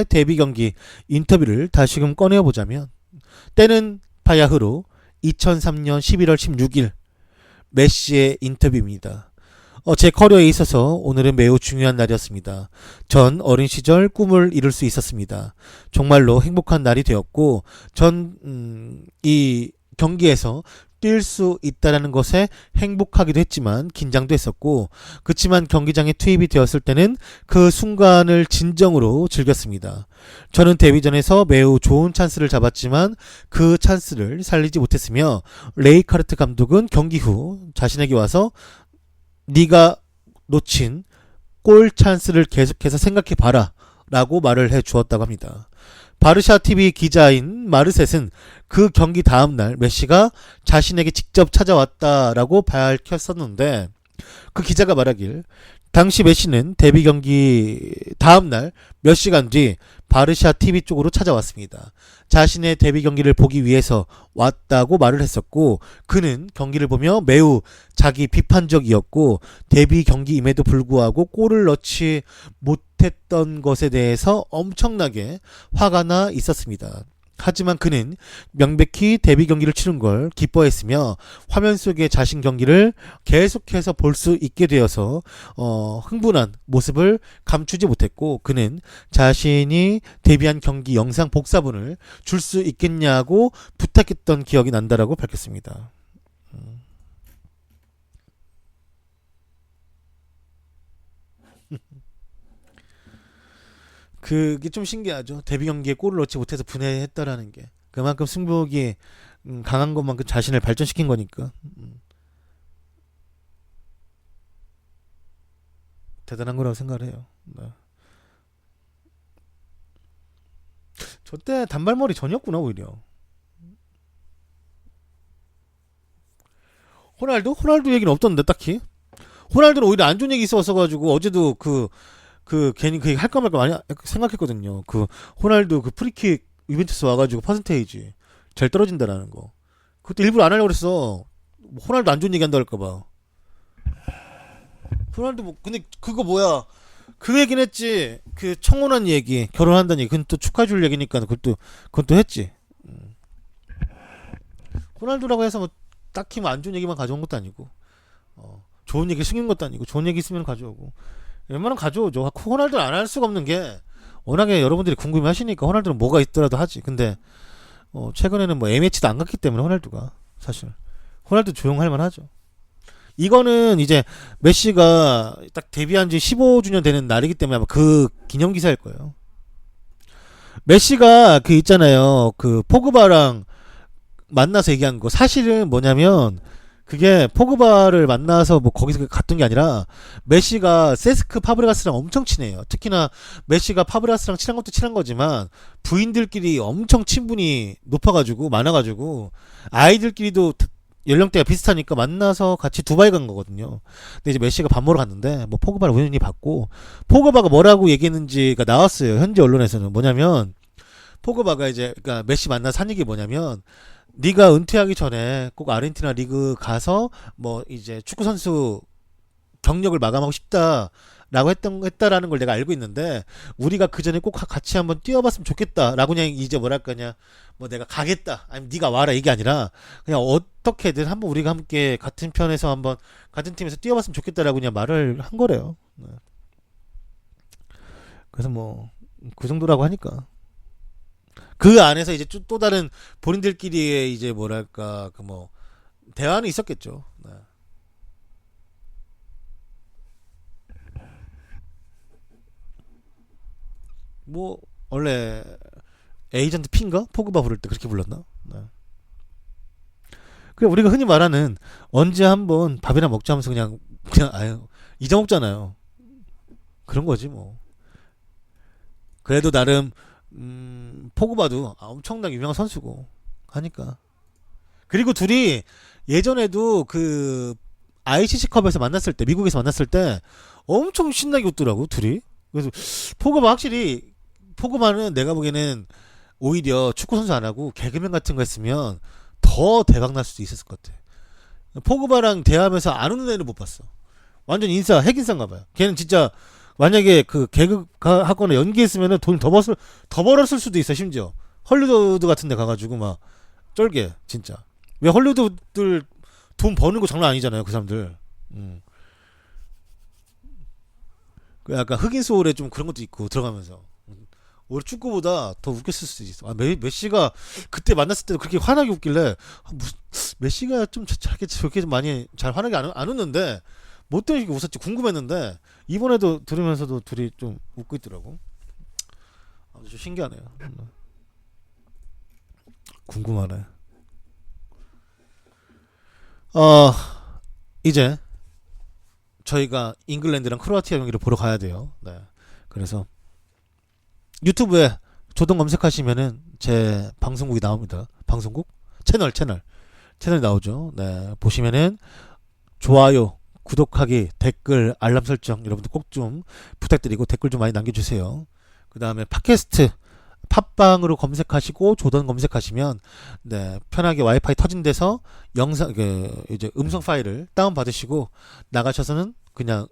데뷔 경기 인터뷰를 다시금 꺼내보자면 때는 바야흐로 2003년 11월 16일 메시의 인터뷰입니다. 제 커리어에 있어서 오늘은 매우 중요한 날이었습니다. 전 어린 시절 꿈을 이룰 수 있었습니다. 정말로 행복한 날이 되었고 전 이 경기에서 뛸 수 있다는 것에 행복하기도 했지만 긴장도 했었고 그치만 경기장에 투입이 되었을 때는 그 순간을 진정으로 즐겼습니다. 저는 데뷔전에서 매우 좋은 찬스를 잡았지만 그 찬스를 살리지 못했으며 레이카르트 감독은 경기 후 자신에게 와서 네가 놓친 골 찬스를 계속해서 생각해봐라 라고 말을 해주었다고 합니다. 바르샤TV 기자인 마르셋은 그 경기 다음날 메시가 자신에게 직접 찾아왔다라고 밝혔었는데 그 기자가 말하길 당시 메시는 데뷔 경기 다음날 몇 시간 뒤 바르샤 TV 쪽으로 찾아왔습니다. 자신의 데뷔 경기를 보기 위해서 왔다고 말을 했었고, 그는 경기를 보며 매우 자기 비판적이었고, 데뷔 경기임에도 불구하고 골을 넣지 못했던 것에 대해서 엄청나게 화가 나 있었습니다. 하지만 그는 명백히 데뷔 경기를 치른 걸 기뻐했으며 화면 속의 자신 경기를 계속해서 볼 수 있게 되어서 흥분한 모습을 감추지 못했고, 그는 자신이 데뷔한 경기 영상 복사본을 줄 수 있겠냐고 부탁했던 기억이 난다라고 밝혔습니다. 그게 좀 신기하죠. 데뷔 경기에 골을 넣지 못해서 분해했다라는 게 그만큼 승부욕이 강한 것만큼 자신을 발전시킨 거니까 대단한 거라고 생각을 해요. 네. 저때 단발머리 전이었구나 오히려. 호날두 얘기는 없던데 딱히. 호날두는 오히려 안 좋은 얘기 있어가지고 어제도 그 괜히 그 할까 말까 많이 생각했거든요. 그 호날두 그 프리킥 유벤투스 와가지고 퍼센테이지 제일 떨어진다라는 거. 그것도 일부러 안 하려고 그랬어. 뭐 호날두 안 좋은 얘기 한다 할까봐. 호날두 뭐 근데 그거 뭐야? 그 얘기는 했지. 그 청혼한 얘기, 결혼한다는 얘기. 그건 또 축하해줄 얘기니까 그건 또 했지. 호날두라고 해서 뭐 딱히 뭐 안 좋은 얘기만 가져온 것도 아니고, 좋은 얘기 숨긴 것도 아니고, 좋은 얘기 있으면 가져오고. 웬만하면 가져오죠. 호날두는 안 할 수가 없는 게 워낙에 여러분들이 궁금해 하시니까 호날두는 뭐가 있더라도 하지. 근데 최근에는 뭐 A매치도 안 갔기 때문에 호날두가 사실 호날두 조용할 만하죠. 이거는 이제 메시가 딱 데뷔한 지 15주년 되는 날이기 때문에 아마 그 기념 기사일 거예요. 메시가 그 있잖아요. 그 포그바랑 만나서 얘기한 거 사실은 뭐냐면 그게 포그바를 만나서 뭐 거기서 갔던 게 아니라 메시가 세스크 파브레가스랑 엄청 친해요. 특히나 메시가 파브레가스랑 친한 것도 친한 거지만 부인들끼리 엄청 친분이 높아가지고 많아가지고 아이들끼리도 연령대가 비슷하니까 만나서 같이 두바이 간 거거든요. 근데 이제 메시가 밥 먹으러 갔는데 뭐 포그바를 우연히 봤고 포그바가 뭐라고 얘기했는지가 나왔어요. 현지 언론에서는 뭐냐면 포그바가 이제 그러니까 메시 만나서 한 얘기 뭐냐면 네가 은퇴하기 전에 꼭 아르헨티나 리그 가서 뭐 이제 축구 선수 경력을 마감하고 싶다라고 했다라는 걸 내가 알고 있는데 우리가 그 전에 꼭 같이 한번 뛰어봤으면 좋겠다라고 그냥 이제 뭐랄까냐 뭐 내가 가겠다 아니면 네가 와라 이게 아니라 그냥 어떻게든 한번 우리가 함께 같은 편에서 한번 같은 팀에서 뛰어봤으면 좋겠다라고 그냥 말을 한 거래요. 네. 그래서 뭐 그 정도라고 하니까. 그 안에서 이제 또 다른 본인들끼리의 이제 뭐랄까 그 뭐 대화는 있었겠죠. 네. 뭐 원래 에이전트 핀가 포그바 부를 때 그렇게 불렀나? 네. 그래 우리가 흔히 말하는 언제 한번 밥이나 먹자 하면서 그냥 아유 잊어먹잖아요. 그런 거지 뭐. 그래도 나름 포그바도 엄청나게 유명한 선수고 하니까. 그리고 둘이 예전에도 그 ICC컵에서 만났을 때 미국에서 만났을 때 엄청 신나게 웃더라고 둘이. 그래서 포그바 확실히 포그바는 내가 보기에는 오히려 축구 선수 안 하고 개그맨 같은 거 했으면 더 대박 날 수도 있었을 것 같아. 포그바랑 대화하면서 안 웃는 애는 못 봤어. 완전 핵인싸인가 봐요. 걔는 진짜 만약에 그 개그 하거나 연기했으면은 돈 더 벌었을 수도 있어. 심지어 헐리우드 같은 데 가가지고 막 쩔게 진짜. 왜 헐리우드들 돈 버는 거 장난 아니잖아요 그 사람들. 그 약간 흑인 소울에 좀 그런 것도 있고 들어가면서 오히려 축구보다 더 웃겼을 수도 있어. 메시가 그때 만났을 때도 그렇게 환하게 웃길래 무슨 메시가 좀 저렇게 좀 많이 잘 환하게 안 웃는데 뭐 때문에 이렇게 웃었지 궁금했는데 이번에도 들으면서도 둘이 좀 웃고 있더라고. 아주 신기하네요. 궁금하네. 어 이제 저희가 잉글랜드랑 크로아티아 경기를 보러 가야 돼요. 네. 그래서 유튜브에 조동 검색하시면은 제 방송국이 나옵니다. 방송국? 채널 나오죠. 네. 보시면은 좋아요, 구독하기, 댓글, 알람 설정 여러분들 꼭 좀 부탁드리고 댓글 좀 많이 남겨주세요. 그 다음에 팟캐스트 팟빵으로 검색하시고 조던 검색하시면 네 편하게 와이파이 터진 데서 영상 이제 음성 파일을 다운 받으시고 나가셔서는 그냥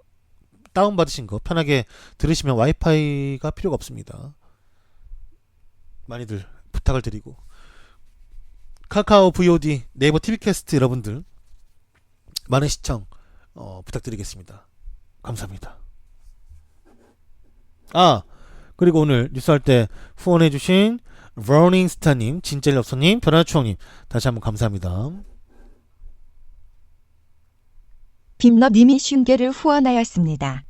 다운 받으신 거 편하게 들으시면 와이파이가 필요가 없습니다. 많이들 부탁을 드리고 카카오 VOD 네이버 TV캐스트 여러분들 많은 시청 부탁드리겠습니다. 감사합니다. 그리고 오늘 뉴스할 때 후원해주신 러닝스타님, 진짜일럽소님, 변화추억님 다시 한번 감사합니다.
빔너님이 50개를 후원하였습니다.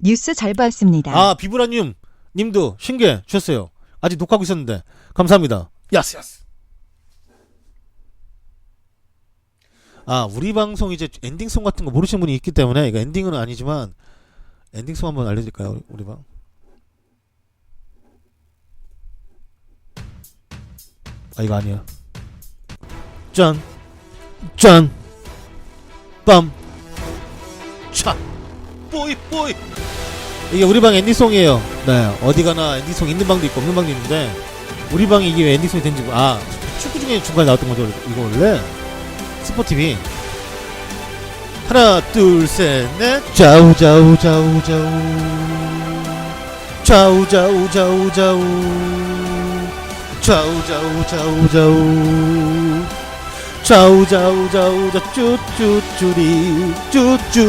뉴스 잘 봤습니다.
비브라늄 님도 50개 주셨어요. 아직 녹화하고 있었는데 감사합니다. 야스. 우리 방송 이제 엔딩송 같은 거 모르시는 분이 있기 때문에 이거 엔딩은 아니지만 엔딩송 한번 알려드릴까요? 우리 방 이거 아니야. 짠 빰 차 뽀이 이게 우리 방 엔딩송이에요. 네, 어디 가나 엔딩송 있는 방도 있고 없는 방도 있는데 우리 방이 이게 왜 엔딩송이 된지 축구 중에 중간에 나왔던 거죠. 이거 원래 스포티비 하나 둘 셋 넷 좌우 쭈쭈쭈리 뚜뚜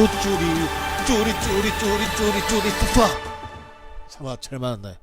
잘 맞았네.